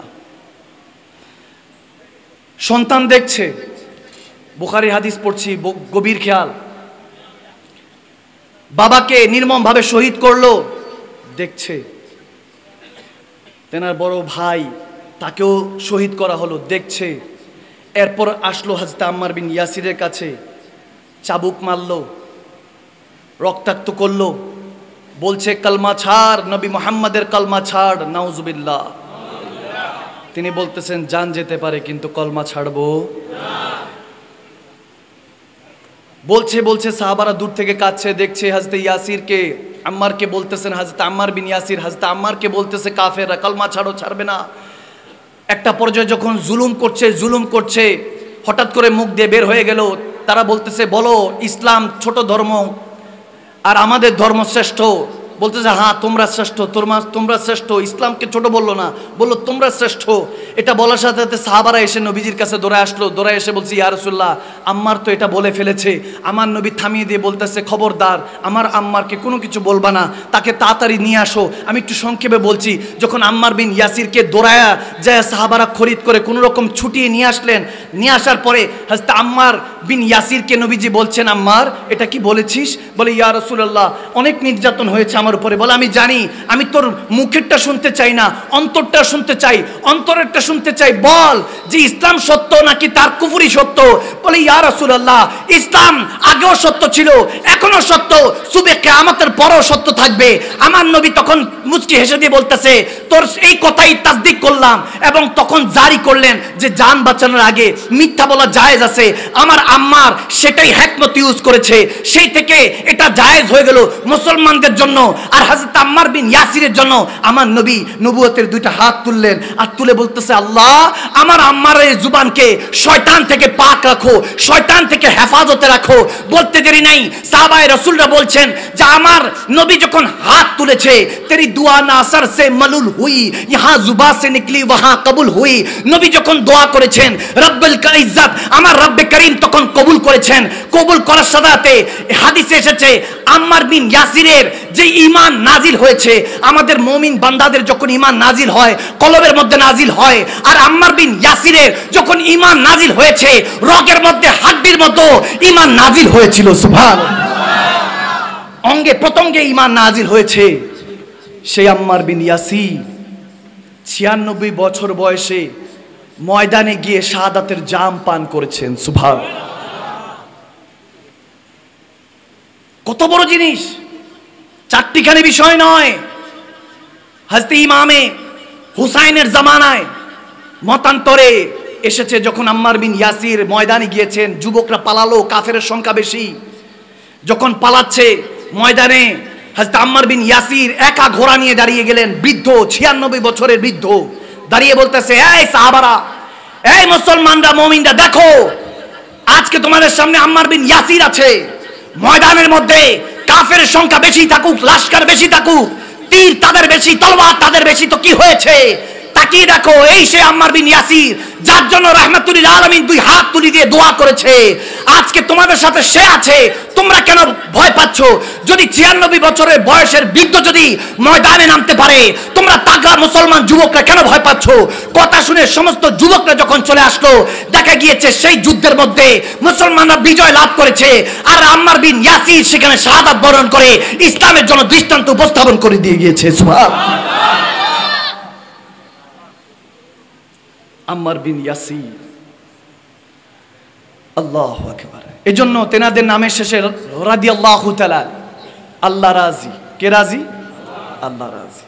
সন্তান দেখছে, বুখারীর হাদিস পড়ছি, গভীর খেয়াল। বাবাকে নির্মম ভাবে শহীদ করলো, দেখছে। তেনার বড় ভাই, তাকেও শহীদ করা হলো, দেখছে। এরপর আসলো হযরত আম্মার বিন ইয়াসিরের কাছে, চাবুক মারলো, রক্তাক্ত করলো, বলছে কালমা ছাড়, নবী মুহাম্মাদের কালমা ছাড়। নাউজুবিল্লাহ। তিনি বলতেছেন জান যেতে পারে কিন্তু কলমা ছাড়বো না। বলছে সাহাবারা দূর থেকে কাছে দেখছে হযরত ইয়াসিরকে, আম্মারকে বলতেছেন, হযরত আম্মার বিন ইয়াসির হযরত আম্মারকে বলতেছে কাফেররা কলমা ছাড়ো, ছাড়বে না। একটা পর্যায়ে যখন জুলুম করছে, হঠাৎ করে মুখ দিয়ে বের হয়ে গেল, তারা বলতেছে বলো ইসলাম ছোট ধর্ম আর আমাদের ধর্ম শ্রেষ্ঠ। বলতেছে হ্যাঁ তোমরা শ্রেষ্ঠ, তোমরা শ্রেষ্ঠ। ইসলামকে ছোট বললো না, বললো তোমরা শ্রেষ্ঠ। এটা বলার সাথে সাথে সাহাবারা এসে নবীজির কাছে দৌড়ায় এসে বলছে ইয়া রাসূলুল্লাহ, আম্মার তো এটা বলে ফেলেছে। আমার নবী থামিয়ে দিয়ে বলতেছে খবরদার, আমার আম্মারকে কোনো কিছু বলবা না, তাকে তাড়াতাড়ি নিয়ে আসো। আমি একটু সংক্ষেপে বলছি, যখন আম্মার বিন ইয়াসিরকে দৌড়ায়া যায় সাহাবারা খরিদ করে কোনো রকম ছুটিয়ে নিয়ে আসলেন। নিয়ে আসার পরে হযরত আম্মার বিন ইয়াসিরকে নবীজি বলছেন আম্মার এটা কি বলেছিস? বলে ইয়া রাসূলুল্লাহ অনেক নির্যাতন হয়েছে আমার উপরে। বলে আমি জানি, আমি তোর মুখেরটা শুনতে চাই না, অন্তরটা শুনতে চাই, অন্তরেরটা শুনতে চাই। বল যে ইসলাম সত্য নাকি তার কুফরি সত্য? বলে ইয়া রাসূলুল্লাহ ইসলাম আগেও সত্য ছিল, এখনো সত্য, সুবে কিয়ামতের পরেও সত্য থাকবে। আমার নবী তখন মুচকি হেসে দিয়ে বলতেছে তোর এই কথাই তাসদিক করলাম, এবং তখন জারি করলেন যে জান বাঁচানোর আগে মিথ্যা বলা জায়েজ আছে। আমার আম্মার সেটাই হিকমত ইউজ করেছে, সেই থেকে এটা জায়েজ হয়ে গেল মুসলমানদের জন্য। আর হযরত আম্মার বিন ইয়াসিরের জন্য আমার নবী নবুয়তের দুইটা হাত তুললেন, আর তুলে বলতেছে আল্লাহ আমার আম্মার এই জুবানকে শয়তান থেকে পাক রাখো, শয়তান থেকে হেফাজতে রাখো। বলতে দেরি নাই, সাহাবায়ে রাসূলরা বলছেন যে আমার নবী যখন হাত তুলেছে তেরি দুয়া না আসর সে মালুল হুই, ইহা জুবা সে নিকলি ওয়াহা কবুল হুই। নবী যখন দোয়া করেছেন রব্বুল ইজ্জত আমার রব্বে করিম তখন কবুল করেছেন। কবুল করার সাথে হাদিসে এসেছে আম্মার বিন ইয়াসিরের যে ঈমান নাজিল হয়েছে, আমাদের মুমিন বান্দাদের যখন ঈমান নাজিল হয় কলবের মধ্যে নাজিল হয়, আর আম্মার বিন ইয়াসিরের যখন ঈমান নাজিল হয়েছে রগের মধ্যে হাড্ডির মতো ঈমান নাজিল হয়েছিল। সুবহানাল্লাহ। অঙ্গে প্রত্যঙ্গে ঈমান নাজিল হয়েছে। সেই আম্মার বিন ইয়াসির 96 বছর বয়সে ময়দানে গিয়ে শাহাদাতের জাম পান করেছেন। সুবহানাল্লাহ। কত বড় জিনিস, চারটিখানি বিষয় নয়। হযরত ইমামে হুসাইনের জামানায় মতান্তরে এসেছে, যখন আম্মার বিন ইয়াসির ময়দানে গিয়েছেন, যুবকরা পালালো, কাফেরের সংখ্যা বেশি। যখন পালাচ্ছে ময়দানে হযরত আম্মার বিন ইয়াসির একা ঘোড়া নিয়ে দাঁড়িয়ে গেলেন, বৃদ্ধ 96 বছরের বৃদ্ধ দাঁড়িয়ে বলতেছে এই সাহাবারা, এই মুসলমানরা, মুমিনরা, দেখো আজকে তোমাদের সামনে আম্মার বিন ইয়াসির আছে। ময়দানের মধ্যে কাফের সংখ্যা বেশি থাকুক, লস্কর বেশি থাকুক, তীর তাদের বেশি, তলোয়ার তাদের বেশি, তো কি হয়েছে? তাকিয়ে দেখো, এই সে আম্মার বিন ইয়াসির যার জন্য রাহমাতুল লিল আলামিন দুই হাত তুলে দিয়ে দোয়া করেছে। আজকে তোমাদের সাথে সে আছে, তোমরা কেন ভয় পাচ্ছ? যদি 96 বছরের বয়সের বৃদ্ধ যদি ময়দানে নামতে পারে, তোমরা তাগড়া মুসলমান যুবকরা কেন ভয় পাচ্ছ? কথা শুনে সমস্ত যুবকরা যখন চলে আসলো, দেখা গিয়েছে সেই যুদ্ধের মধ্যে মুসলমানরা বিজয় লাভ করেছে, আর আম্মার বিন ইয়াসির সেখানে শাহাদাত বরণ করে ইসলামের জন্য দৃষ্টান্ত উপস্থাপন করে দিয়ে গিয়েছে। সুবহানাল্লাহ। আম্মার বিন ইয়াসির, আল্লাহু আকবার। এজন্য তেনাদের নামের শেষে রাদিয়াল্লাহু তাআলা, আল্লাহ রাজি। কে রাজি? আল্লাহ রাজি।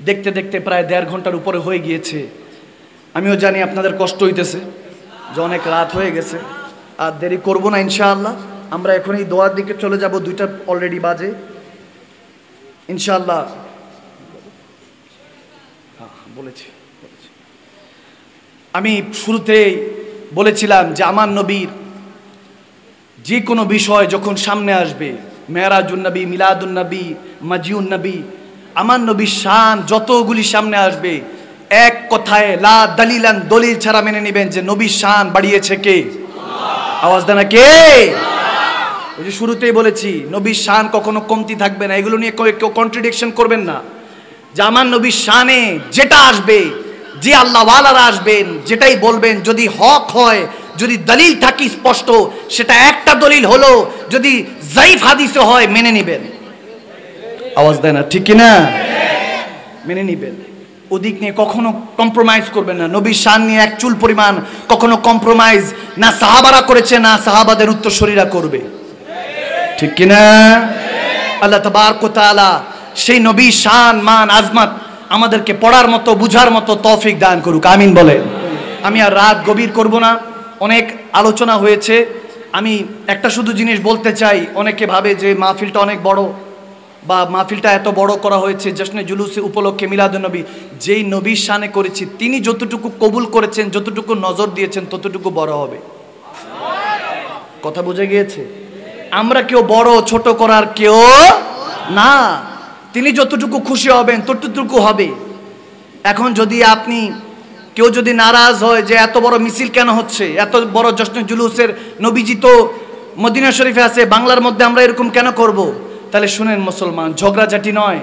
দেখতে দেখতে প্রায় 1.5 ঘন্টার উপরে হয়ে গিয়েছে। আমিও জানি আপনাদের কষ্ট হইতেছে যে অনেক রাত হয়ে গেছে, আর দেরি করব না ইনশাআল্লাহ। আমরা এখন এই দোয়ার দিকে চলে যাব, 2টা অলরেডি বাজে ইনশাআল্লাহ। বলেছি আমি শুরুতেই বলেছিলাম যে আমার নবীর যে কোনো বিষয় যখন সামনে আসবে, মেরাজুন নবী, মিলাদুন নবী, মাজিউন নবী, আমার নবীর শান যতগুলি সামনে আসবে, এক কথায় লা দলিলান, দলিল ছাড়া মেনে নেবেন যে নবীর শান বাড়িয়েছে কে? আওয়াজ দেন না কে? ওই যে শুরুতেই বলেছি নবীর শান কখনো কমতি থাকবে না, এগুলো নিয়ে কেউ কন্ট্রাডিকশন করবেন না। যে আমার নবীর শানে যেটা আসবে, যে আল্লাহ ওয়ালারা আসবেন, যেটাই বলবেন, যদি হক হয়, যদি দলিল থাকে স্পষ্ট, সেটা একটা দলিল হলো, যদি যায়িফ হাদিসে হয় মেনে নেবেন। আওয়াজ দেয় না, ঠিক কিনা? মেনে নেবেন, ওদিক নিয়ে কখনো কম্প্রোমাইজ করবেন না। নবীর শান নিয়ে এক চুল পরিমাণ কখনো কম্প্রোমাইজ না সাহাবারা করেছে, না সাহাবাদের উত্তরসূরিরা করবে, ঠিক কিনা? আল্লাহ তাবারক ওয়া তাআলা সেই নবীর শান, মান, আজমত আমাদেরকে পড়ার মতো, বুঝার মতো তৌফিক দান করুক, আমিন বলেন। আমি আর রাত গভীর করব না, অনেক আলোচনা হয়েছে। আমি একটা শুধু জিনিস বলতে চাই, অনেকে ভাবে যে মাহফিলটা অনেক বড় বা মাহফিলটা এত বড় করা হয়েছে জশ্নে জুলুসে উপলক্ষে, মিলাদুন নবী। যেই নবীর শানে করেছি, তিনি যতটুকু কবুল করেছেন, যতটুকু নজর দিয়েছেন, ততটুকু বড় হবে। কথা বুঝে গিয়েছে? আমরা কেউ বড় ছোট করার কেউ না, তিনি যতটুকু খুশি হবেন ততটুকু হবে। এখন যদি আপনি কেউ যদি নারাজ হয় যে এত বড় মিছিল কেন হচ্ছে, এত বড় জশ্নে জুলুসের, নবীজি তো মদিনা শরীফে আছে, বাংলার মধ্যে আমরা এরকম কেন করব? তাহলে শুনেন মুসলমান, ঝগড়াঝাটি নয়।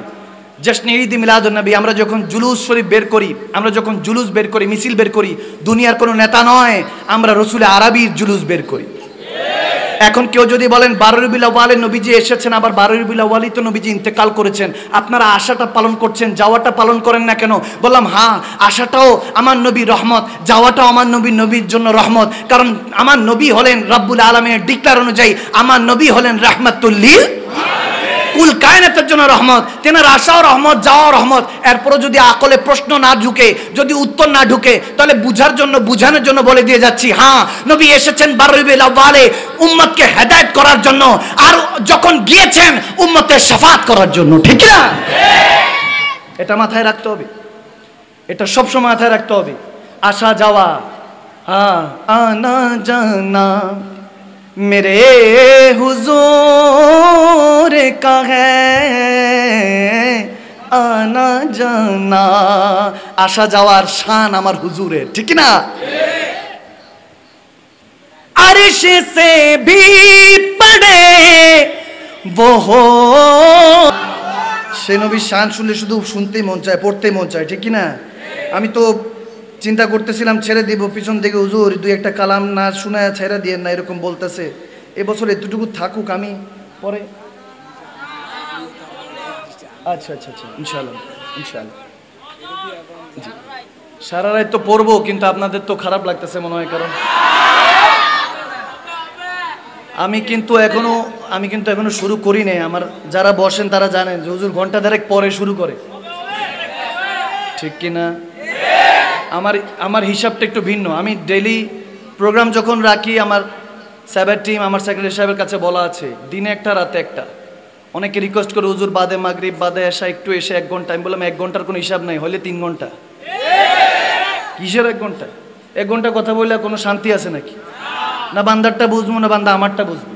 জশ্নে ঈদ মিলাদুন নবী আমরা যখন জুলুস শরীফ বের করি, আমরা যখন জুলুস বের করি, মিছিল বের করি, দুনিয়ার কোনো নেতা নয়, আমরা রসুল আরবির জুলুস বের করি। এখন কেউ যদি বলেন 12 রবিউল আউয়ালে নবীজি এসেছেন, আবার 12 রবিউল আউয়ালেই তো নবীজি ইন্তেকাল করেছেন, আপনারা আশাটা পালন করছেন, যাওয়াটা পালন করেন না কেন? বললাম হ্যাঁ, আশাটাও আমার নবীর রহমত, যাওয়াটাও আমার নবীর জন্য রহমত। কারণ আমার নবী হলেন রব্বুল আলামিনের ডিক্লার অনুযায়ী, আমার নবী হলেন রাহমাতুল লিল কুল কায়নাতের জন্য রহমত। তেনার আশাও রহমত, যাওয়াও রহমত। এরপরও যদি আকলে প্রশ্ন না ঢুকে, যদি উত্তর না ঢুকে, তাহলে বুঝার জন্য, বুঝানোর জন্য বলে দিয়ে যাচ্ছি, হ্যাঁ নবী এসেছেন 12 রবিউল আউয়ালে উম্মতকে হেদায়েত করার জন্য, আর যখন গিয়েছেন উম্মতের শাফাত করার জন্য, ঠিক না? এটা মাথায় রাখতে হবে, এটা সবসময় মাথায় রাখতে হবে। আসা যাওয়া, হ্যাঁ, আনা জানা मेरे हुजूर का है आना जाना। আসা যাওয়ার শান আমার হুজুরের, ঠিক না? अर्श से भी पड़े वो हो। সে নবীর শান শুনলে শুধু শুনতেই মন চায়, পড়তেই মন চায়, ঠিক না? আমি তো চিন্তা করতেছিলাম ছেড়ে দিব, পিছন থেকে হুজুর 2-1টা কালাম না শোনায় ছেড়ে দিয়ে না, এরকম বলতেছে। এবছর এতটুকু থাকুক, আমি পরে আচ্ছা আচ্ছা আচ্ছা ইনশাআল্লাহ ইনশাআল্লাহ জি সারা রাত তো পড়বো, কিন্তু আপনাদের তো খারাপ লাগতেছে মনে হয়, কারণ আমি কিন্তু এখনো শুরু করি নাই। আমার যারা বসেন তারা জানেন যে হুজুর ঘন্টা দেড়েক পরে শুরু করে, ঠিক কিনা? আমার হিসাবটা একটু ভিন্ন। আমি ডেইলি প্রোগ্রাম যখন রাখি, আমার সাহেবের টিম, আমার সেক্রেটারি সাহেবের কাছে বলা আছে দিনে একটা, রাতে একটা। অনেকে রিকোয়েস্ট করে হুজুর বাদে মাগরিব, বাদে এসা একটু এসে 1 ঘন্টা। আমি বললাম 1 ঘন্টার কোনো হিসাব নাই, হলে 3 ঘন্টা। কিসের 1 ঘন্টা? 1 ঘন্টা কথা বললে কোনো শান্তি আছে নাকি? না বান্দারটা বুঝবো, না বান্দা আমারটা বুঝবো।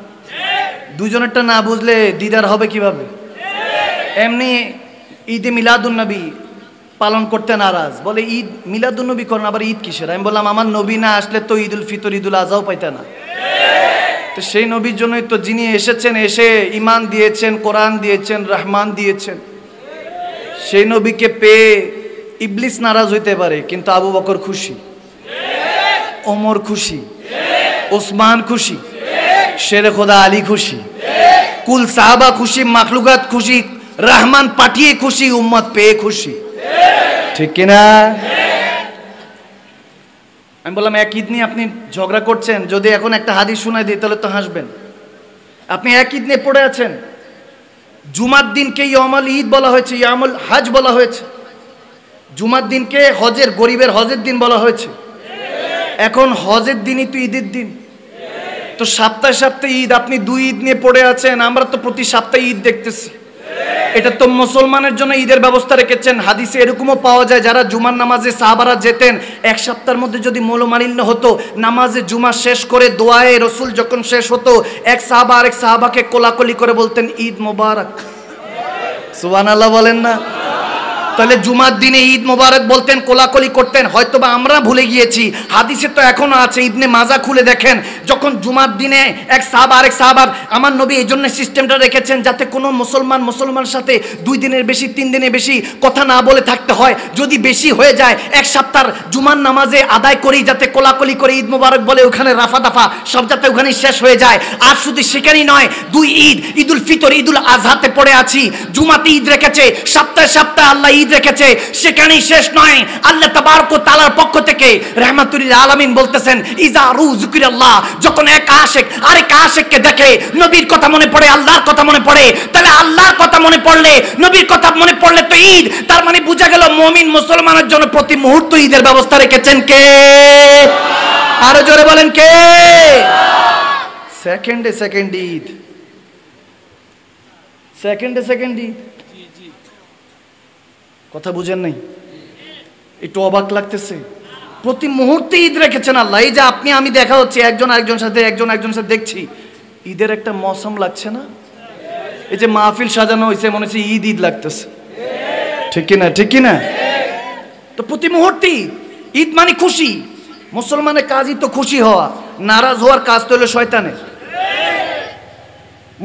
দুজনেরটা না বুঝলে দিদার হবে কিভাবে? এমনি ঈদে মিলাদুন নবী পালন করতে নারাজ, বলে ঈদ মিলাদুন নবী করেন, আবার ঈদ কিসের? আমি বললাম আমার নবী না আসলে তো ঈদুল ফিতর, ঈদুল আজহাও পাইতে না। তো সেই নবীর জন্যই তো যিনি এসেছেন, এসে ঈমান দিয়েছেন, কোরআন দিয়েছেন, রহমান দিয়েছেন, সেই নবীকে পেয়ে ইবলিস নারাজ হইতে পারে, কিন্তু আবু বকর খুশি, ওমর খুশি, ওসমান খুশি, শেরে খোদা আলী খুশি, কুল সাহাবা খুশি, মাখলুকাত খুশি, রহমান পাঠিয়ে খুশি, উম্মত পেয়ে খুশি, ঠিক কিনা? আমি বললাম এক ঈদ নিয়ে আপনি ঝগড়া করছেন, যদি এখন একটা হাদিস শোনাই দিই তাহলে তো হাসবেন। আপনি এক ঈদ নিয়ে পড়ে আছেন। জুমার দিনকে ইয়ামুল ঈদ বলা হয়েছে, ইয়ামুল হজ বলা হয়েছে। জুমার দিনকে হজের, গরিবের হজের দিন বলা হয়েছে। এখন হজের দিনই তো ঈদের দিন, তো তো সপ্তাহে সপ্তাহে ঈদ, আপনি 2 ঈদ নিয়ে পড়ে আছেন, আমরা তো প্রতি সপ্তাহে ঈদ দেখতেছি। এটা তো মুসলমানের জন্য ঈদের ব্যবস্থা রেখেছেন। হাদিসে এরকমও পাওয়া যায়, যারা জুমার নামাজে সাহাবারা যেতেন, এক সপ্তাহের মধ্যে যদি মৌলমালিন্য হতো, নামাজে জুমা শেষ করে দোয়ায়ে রসুল যখন শেষ হতো, এক সাহাবা আরেক সাহাবাকে কোলাকুলি করে বলতেন ঈদ মোবারক। সুবহানাল্লাহ বলেন না? তাহলে জুমার দিনে ঈদ মোবারক বলতেন, কোলাকুলি করতেন। হয়তোবা আমরা ভুলে গিয়েছি, হাদিসে তো এখনো আছে। ইবনে মাজা খুলে দেখেন, যখন জুমার দিনে এক সাহাবা আরেক সাহাবার, আমার নবী এই জন্য সিস্টেমটা রেখেছেন যাতে কোনো মুসলমানের সাথে 2 দিনের বেশি 3 দিনের বেশি কথা না বলে থাকতে হয়। যদি বেশি হয়ে যায়, এক সপ্তাহ জুমার নামাজে আদায় করি, যাতে কোলাকুলি করে ঈদ মোবারক বলে ওখানে রাফা দাফা সব যাতে ওখানে শেষ হয়ে যায়। আর শুধু সেখানেই নয়, 2 ঈদ, ঈদুল ফিতর, ঈদুল আজহাতে পড়ে আছি, জুমাতে ঈদ রেখেছে, সপ্তাহে সপ্তাহে আল্লাহ ঈদ রেখেছে, সেখানেই শেষ নয়। আল্লাহ তাবারক ওয়া তাআলার পক্ষ থেকে রাহমাতুল লিল আলামিন বলতেছেন, ইজা রুযিকিরাল্লাহ, যখন এক আশিক আরেক আশিককে দেখে, নবীর কথা মনে পড়ে, আল্লাহর কথা মনে পড়ে, তাহলে আল্লাহর কথা মনে পড়লে, নবীর কথা মনে পড়লে তো ঈদ। তার মানে বোঝা গেল মুমিন মুসলমানের জন্য প্রতি মুহূর্তে ঈদের ব্যবস্থা রেখেছেন কে? আরো জোরে বলেন কে? Second Eid, second Eid. কথা বুঝেন নাই? একটু অবাক লাগতেছে। প্রতি মুহূর্তে ঈদ রেখেছেন আল্লাহ। এই যে আপনি আমি দেখা হচ্ছে, একজন আরেকজনের সাথে দেখছি, ঈদের একটা মৌসুম লাগছে না? এই যে মাহফিল সাজানো হয়েছে, মনে হচ্ছে ঈদ লাগতেছে, ঠিক কিনা? তো প্রতি মুহূর্তে ঈদ মানে খুশি। মুসলমানের কাজই তো খুশি হওয়া, নারাজ হওয়ার কাজ তো হলো শয়তানের।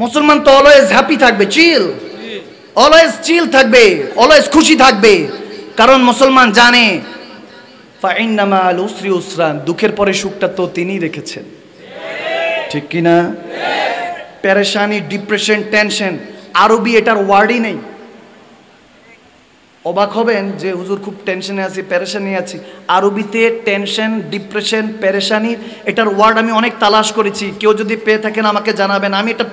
মুসলমান তো অলওয়েজ হ্যাপি থাকবে, অলওয়েজ চিল থাকবে, অলওয়েজ খুশি থাকবে, কারণ মুসলমান জানে ফাইন্না মাল উসরি উসরান, দুঃখের পরে সুখটা তো তিনিই রেখেছেন, ঠিক কিনা? পেরেশানি, ডিপ্রেশন, টেনশন, আরবি এটার ওয়ার্ডই নেই। অবাক হবেন যে হুজুর খুব টেনশনে আছি, পেরেশানি আছি। আরবিতে টেনশন, ডিপ্রেশন, পেরেশানি এটার ওয়ার্ড আমি অনেক তালাশ করেছি। কেউ যদি পেয়ে থাকেন আমাকে জানাবেন। আমি এটা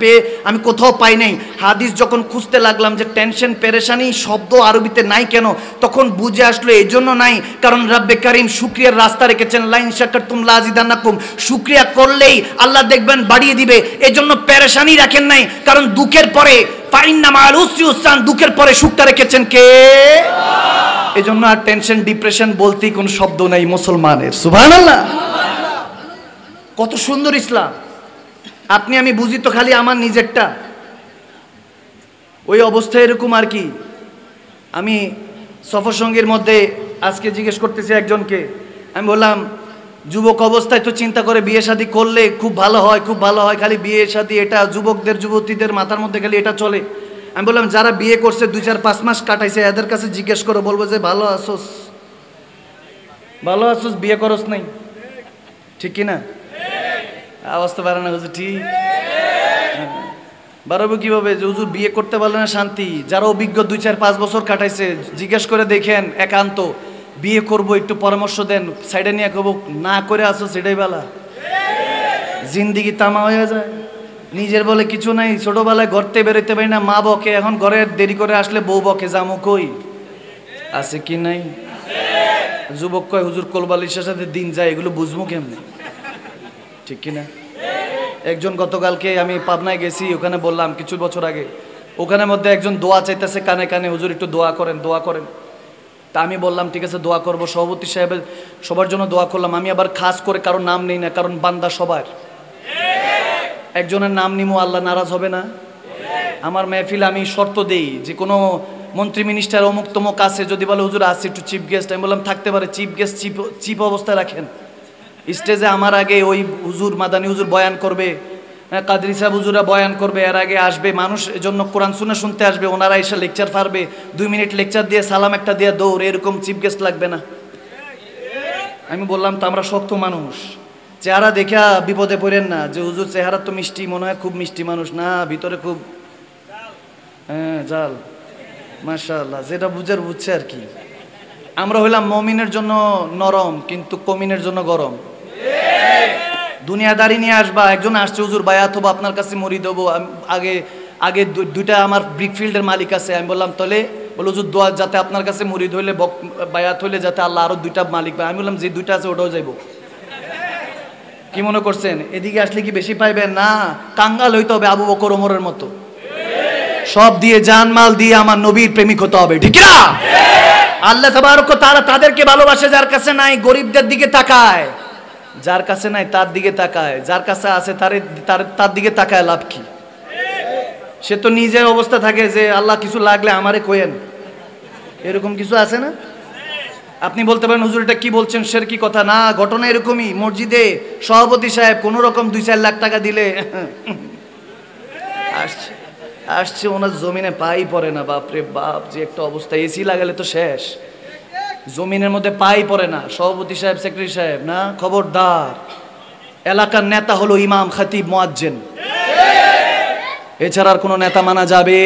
আমি কোথাও পাই নাই। হাদিস যখন খুঁজতে লাগলাম যে টেনশন, পেরেশানি শব্দ আরবিতে নাই কেন, তখন বুঝে আসলো এই জন্য নাই, কারণ রব্বে কারিম শুকরিয়ার রাস্তা রেখেছেন, লাইন শাকারতুম লাযিদান্নাকুম, শুকরিয়া করলেই আল্লাহ দেখবেন বাড়িয়ে দিবে। এজন্য পেরেশানি রাখেন নাই, কারণ দুঃখের পরে ফাইন্না মাল উসরি উসরান, দুঃখের পরে সুখটা রেখেছেন কে? এজন্য আর টেনশন, ডিপ্রেশন বলতেই কোনো শব্দ নাই মুসলমানের। সুবহানাল্লাহ, কত সুন্দর ইসলাম। আপনি আমি বুঝি তো খালি আমার নিজেরটা, ওই অবস্থা এরকম আর কি। আমি সফর সঙ্গীর মধ্যে আজকে জিজ্ঞেস করতেছি একজনকে, আমি বললাম যুবক অবস্থায় তো চিন্তা করে বিয়ে শাদী করলে খুব ভালো হয়, খালি বিয়ে শাদী এটা যুবকদের যুবতীদের মাথার মধ্যে খালি এটা চলে। আমি বললাম যারা বিয়ে করছে 2-4-5 মাস কাটাইছে, এদের কাছে জিজ্ঞেস করো, বলবো যে ভালো আছোস, বিয়ে করস নাই, ঠিক কিনা? আওয়াজ তো বাড়ে না হুজুর, ঠিক বাড়াবো কিভাবে যে হুজুর বিয়ে করতে পারলে না শান্তি। যারা অভিজ্ঞ 2-4-5 বছর কাটাইছে জিজ্ঞেস করে দেখেন, একান্ত বিয়ে করব একটু পরামর্শ দেন, সাইডে নিয়ে কব না করে আসো, সেটাই বেলা জিন্দিগি তামা হয়ে যায়। নিজের বলে কিছু নাই, ছোটবেলায় ঘরতে বেরোতে পারি না, মা বকে, এখন ঘরে দেরি করে আসলে বউ বকে, জামু কই আছে কি নাই? যুবক কয় হুজুর কোলবালিশের সাথে দিন যায়, এগুলো বুঝবো কেমনে, ঠিক কিনা? একজন গতকালকে আমি পাবনায় গেছি, ওখানে বললাম কিছু বছর আগে, ওখানে মধ্যে একজন দোয়া চাইতেছে কানে কানে, হুজুর একটু দোয়া করেন। তা আমি বললাম ঠিক আছে দোয়া করবো। সভাপতি সাহেবের সবার জন্য দোয়া করলাম। আমি আবার খাস করে কারোর নাম নেই না, কারণ বান্দা সবার, একজনের নাম নিমো, আল্লাহ নারাজ হবে না। আমার মেহফিলে আমি শর্ত দেই যে কোনো মন্ত্রী মিনিস্টার অমুক তমুক আছে, যদি বলে হুজুর আসছে একটু চিফ গেস্ট, আমি বললাম থাকতে পারে, চিফ গেস্ট চিফ অবস্থায় রাখেন। স্টেজে আমার আগে ওই হুজুর, মাদানী হুজুর বয়ান করবে, কাদরি সাহেব হুজুরা বয়ান করবে, এর আগে আসবে মানুষ, এজন্য কোরআন সুন্নাহ শুনতে আসবে, ওনারা এসে লেকচার পারবে, 2 মিনিট লেকচার দিয়ে সালাম একটা দিয়ে দৌড়, এরকম চিফ গেস্ট লাগবে না। আমি বললাম তো আমরা শক্ত মানুষ, চেহারা দেখা বিপদে পড়েন না যে হুজুর চেহারা তো মিষ্টি, মনে হয় খুব মিষ্টি মানুষ, না ভিতরে খুব জাল, মাশাআল্লাহ, যেটা বুঝছে আর কি। আমরা হইলাম মুমিনের জন্য নরম, কিন্তু কমিনের জন্য গরম। দুনিয়াদারি নিয়ে আসবা, একজন আসছে হুজুর বায়াত হবো আপনার কাছে, মরি দেবো। আগে 2টা আমার ব্রিকফিল্ডের মালিক আছে, আমি বললাম তাহলে, বলে হুজুর দোয়া যাতে আপনার কাছে মরিদ হইলে বায়াত হইলে যাতে আল্লাহ আরো 2টা মালিক পায়। আমি বললাম যে 2টা আছে ওটাও যাইব। কি মনে করছেন এদিকে আসলে কি বেশি পাইবেন? না, কাঙ্গাল হইতে হবে আবু বকর ওমরের মতো। সব দিয়ে জানমাল দিয়ে আমার নবীর প্রেমিক হতে হবে, ঠিক না? আল্লাহ তাবারক ওয়া তাআলা তাদেরকে ভালোবাসে যার কাছে নাই, গরিবদের দিকে তাকায়, যার কাছে নাই তার দিকে তাকায়, যার কাছে আছে তার দিকে তাকায় লাভ কি? সে তো নিজের অবস্থা থাকে যে আল্লাহ কিছু লাগলে আমারে কইেন, এরকম কিছু আছে না? আপনি বলতে পারেন হুজুর এটা কি বলছেন, শিরকি কথা। না, ঘটনা এরকমই। মসজিদে সভাপতি সাহেব কোন রকম 2-4 লাখ টাকা দিলে আসছে ওনার জমিনে পাই পড়ে না। বাপরে বাপ, যে একটা অবস্থা, এসি লাগালে তো শেষ, জমিনের মধ্যে পাই পড়ে না। সভাপতি সাহেব, সেক্রেটারি সাহেব, না, খবরদার। এলাকার নেতা হলো ইমাম, খতিব, মুয়াজ্জিন, এছাড়া আর কোনো নেতা মানা যাবে?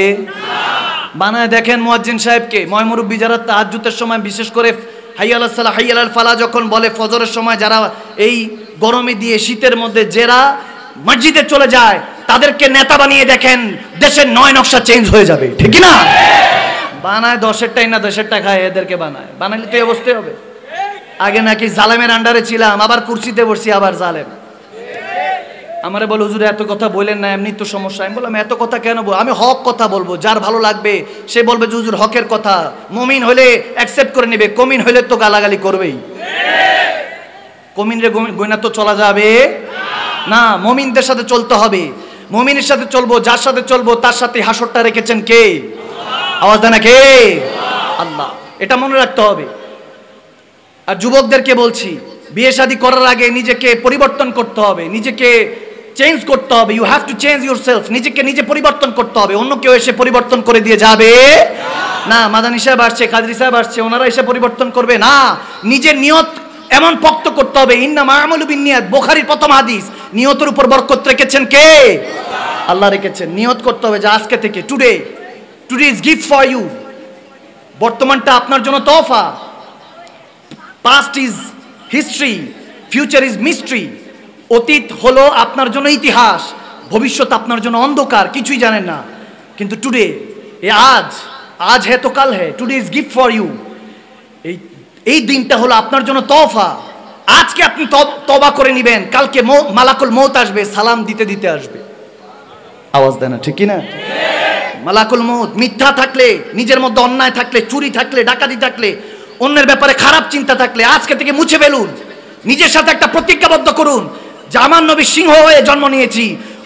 বানায় দেখেন মুয়াজ্জিন সাহেবকে। ময়মুরব্বী যারা তাহাজ্জুদের সময় বিশেষ করে হাইয়া আলাস সালাহ হাইয়া আলাল ফালাহ যখন বলে ফজরের সময়, যারা এই গরমে দিয়ে শীতের মধ্যে যারা মসজিদে চলে যায় তাদেরকে নেতা বানিয়ে দেখেন, দেশের 9 নকশা চেঞ্জ হয়ে যাবে, ঠিক না? বানায় 10-এরটাই না 10-এরটা খায়, এদেরকে বানাইলে তো এই অবস্থাই হবে। আগে নাকি জালেমের আন্ডারে ছিলাম, আবার কুরসিতে বসছি, আবার জালেম। আমারে বলে হুজুর এত কথা বলেন না, এমনি তো সমস্যা। আমি বললাম এত কথা কেন বলবো? আমি হক কথা বলবো, যার ভালো লাগবে সে বলবে যে হুজুর হকের কথা। মুমিন হলে অ্যাকসেপ্ট করে নেবে, কমিন হলে তো গালাগালি করবেই। কমিনরে গয়না তো চলা যাবে না, মুমিনদের সাথে চলতে হবে। মুমিনের সাথে চলবো, যার সাথে চলবো তার সাথে হাসরটা রেখেছেন কে? আওয়াজ দেন না, কে? আল্লাহ। এটা মনে রাখতে হবে। আর যুবকদেরকে বলছি, বিয়ে শাদী করার আগে নিজেকে পরিবর্তন করতে হবে, নিজেকে চেঞ্জ করতে হবে। You have to change yourself. নিজেকে নিজে পরিবর্তন করতে হবে, অন্য কেউ এসে পরিবর্তন করে দিয়ে যাবে না। মাদানী সাহেব আসছে, কাদরি সাহেব আসছে, ওনারা এসে পরিবর্তন করবে না। নিজের নিয়ত এমন পক্ত করতে হবে। ইন্নামা আমালু বিন্নিয়াত, বুখারীর প্রথম হাদিস। নিয়তের উপর বরকত রেখেছেন কে? আল্লাহ রেখেছেন। নিয়ত করতে হবে যে আজকে থেকে, today is gift for you. বর্তমানটা আপনার জন্য তোহফা। Past is history, future is mystery. অতীত হলো আপনার জন্য ইতিহাস, ভবিষ্যৎ আপনার জন্য অন্ধকার, কিছুই জানেন না। কিন্তু টুডে, এ আজ হ্যাঁ তো কাল হ্যাঁ, today is gift for you. এই দিনটা হলো আপনার জন্য তোহফা। আজকে আপনি তওবা করে নেবেন, কালকে মালাকুল মউত আসবে, সালাম দিতে দিতে আসবে। আওয়াজ দেয় না, ঠিক কি না? মালাকুল মউত। মিথ্যা থাকলে, নিজের মধ্যে অন্যায় থাকলে, চুরি থাকলে, ডাকাতি থাকলে, অন্যের ব্যাপারে খারাপ চিন্তা থাকলে আজকে থেকে মুছে ফেলুন। নিজের সাথে একটা প্রতিজ্ঞাবদ্ধ করুন যে আমার নবী সিংহ হয়ে জন্ম নিয়েছি,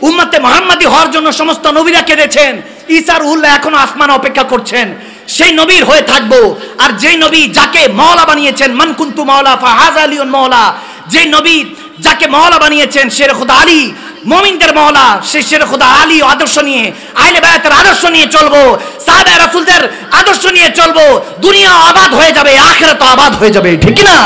উম্মতে মুহাম্মাদি হওয়ার জন্য সমস্ত নবীরা কেঁদেছেন, ঈসা রুহুল্লাহ এখনো আসমানে অপেক্ষা করছেন, সেই নবীর হয়ে থাকবো। আর যেই নবী যাকে মাওলা বানিয়েছেন, মান কুনতু মাওলা ফাহাযা আলিয়ুন মাওলা, যেই নবী যাকে মাওলা বানিয়েছেন শের খুদা আলী, মুমিনদের মাওলা, সেই শের খুদা আলী আদর্শ নিয়ে, আহলে বায়াতের আদর্শ নিয়ে চলবো, সাহাবা রাসূলদের আদর্শ নিয়ে চলবো, দুনিয়া আবাদ হয়ে যাবে, আখিরাত আবাদ হয়ে যাবে, ঠিক না?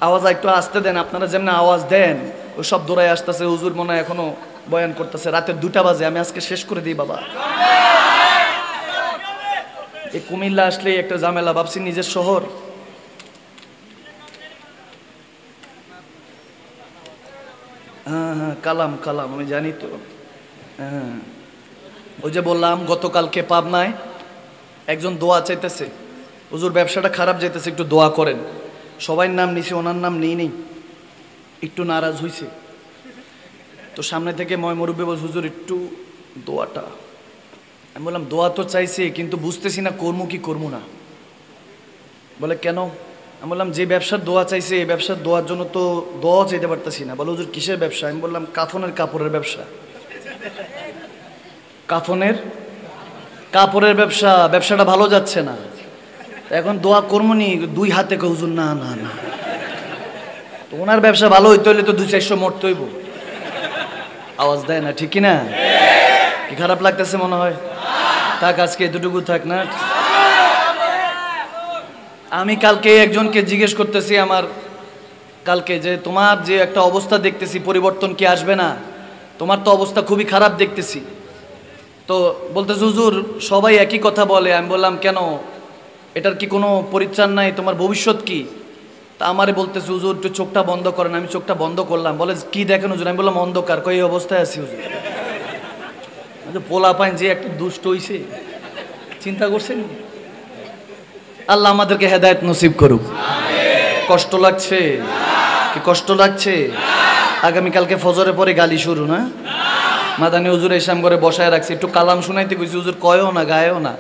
আওয়াজ একটু আসতে দেন। আপনারা যেমন আওয়াজ দেন ও সব দৌড়ায় আসতেছে। হুজুর মনে হয় এখনো বয়ান করতেছে, রাতের 2টা বাজে। আমি আজকে শেষ করে দিই বাবা। এই কুমিল্লা আসলে একটা ঝামেলা, ভাবছি নিজের শহর। হ্যাঁ, কালাম আমি জানি তো। হ্যাঁ, ওই যে বললাম গতকালকে পাবনায় একজন দোয়া চাইতেছে, হুজুর ব্যবসাটা খারাপ যাইতেছে, একটু দোয়া করেন। সবাই নাম নিছে, ওনার নাম নেই, একটু নারাজ হইছে। তো সামনে থেকে মুরব্বি বল, হুজুর একটু দোয়াটা। আমি বললাম দোয়া তো চাইছি, কিন্তু বুঝতেছি না করবো কি করবো না। বলে কেন? আমি বললাম যে ব্যবসার দোয়া চাইছে, এই ব্যবসার দোয়ার জন্য তো দোয়া চাইতে পারতেছি না। বলে হুজুর কিসের ব্যবসা? আমি বললাম কাফনের কাপড়ের ব্যবসা। কাপড়ের ব্যবসা, ব্যবসাটা ভালো যাচ্ছে না, এখন দোয়া করবো নি 2 হাতে। হুজুর না না না, তো ওনার ব্যবসা ভালো হইতে হইলে তো 200-400 মরতে হইব। আওয়াজ দেয় না, ঠিক কিনা? কি খারাপ লাগতেছে মনে হয়? থাক, আজকে এতটুকু থাক না। আমি কালকে একজনকে জিজ্ঞেস করতেছি আমার কালকে, যে তোমার যে একটা অবস্থা দেখতেছি, পরিবর্তন কি আসবে না? তোমার তো অবস্থা খুবই খারাপ দেখতেছি। তো বলতেছে হুজুর সবাই একই কথা বলে। আমি বললাম কেন, এটার কি কোনো পরিত্রাণ নাই? তোমার ভবিষ্যৎ কি? তা আমারে বলতেছে হুজুর একটু চোখটা বন্ধ করেন। আমি চোখটা বন্ধ করলাম। বলে কি দেখেন হুজুর? আমি বললাম অন্ধকার। কই অবস্থায় আছি হুজুর? পোলা পাইন যে একটা দুষ্ট হইছে, চিন্তা করছেন? আল্লাহ আমাদেরকে হেদায়েত নসিব করুক। কষ্ট লাগছে? কি কষ্ট লাগছে? আগামীকালকে ফজরে পরে গালি শুরু না? মাদানী হুজুর এসাম করে বসায় রাখছে, একটু কালাম শুনাইতে কইছি, হুজুর কয়ও না গায়ও না।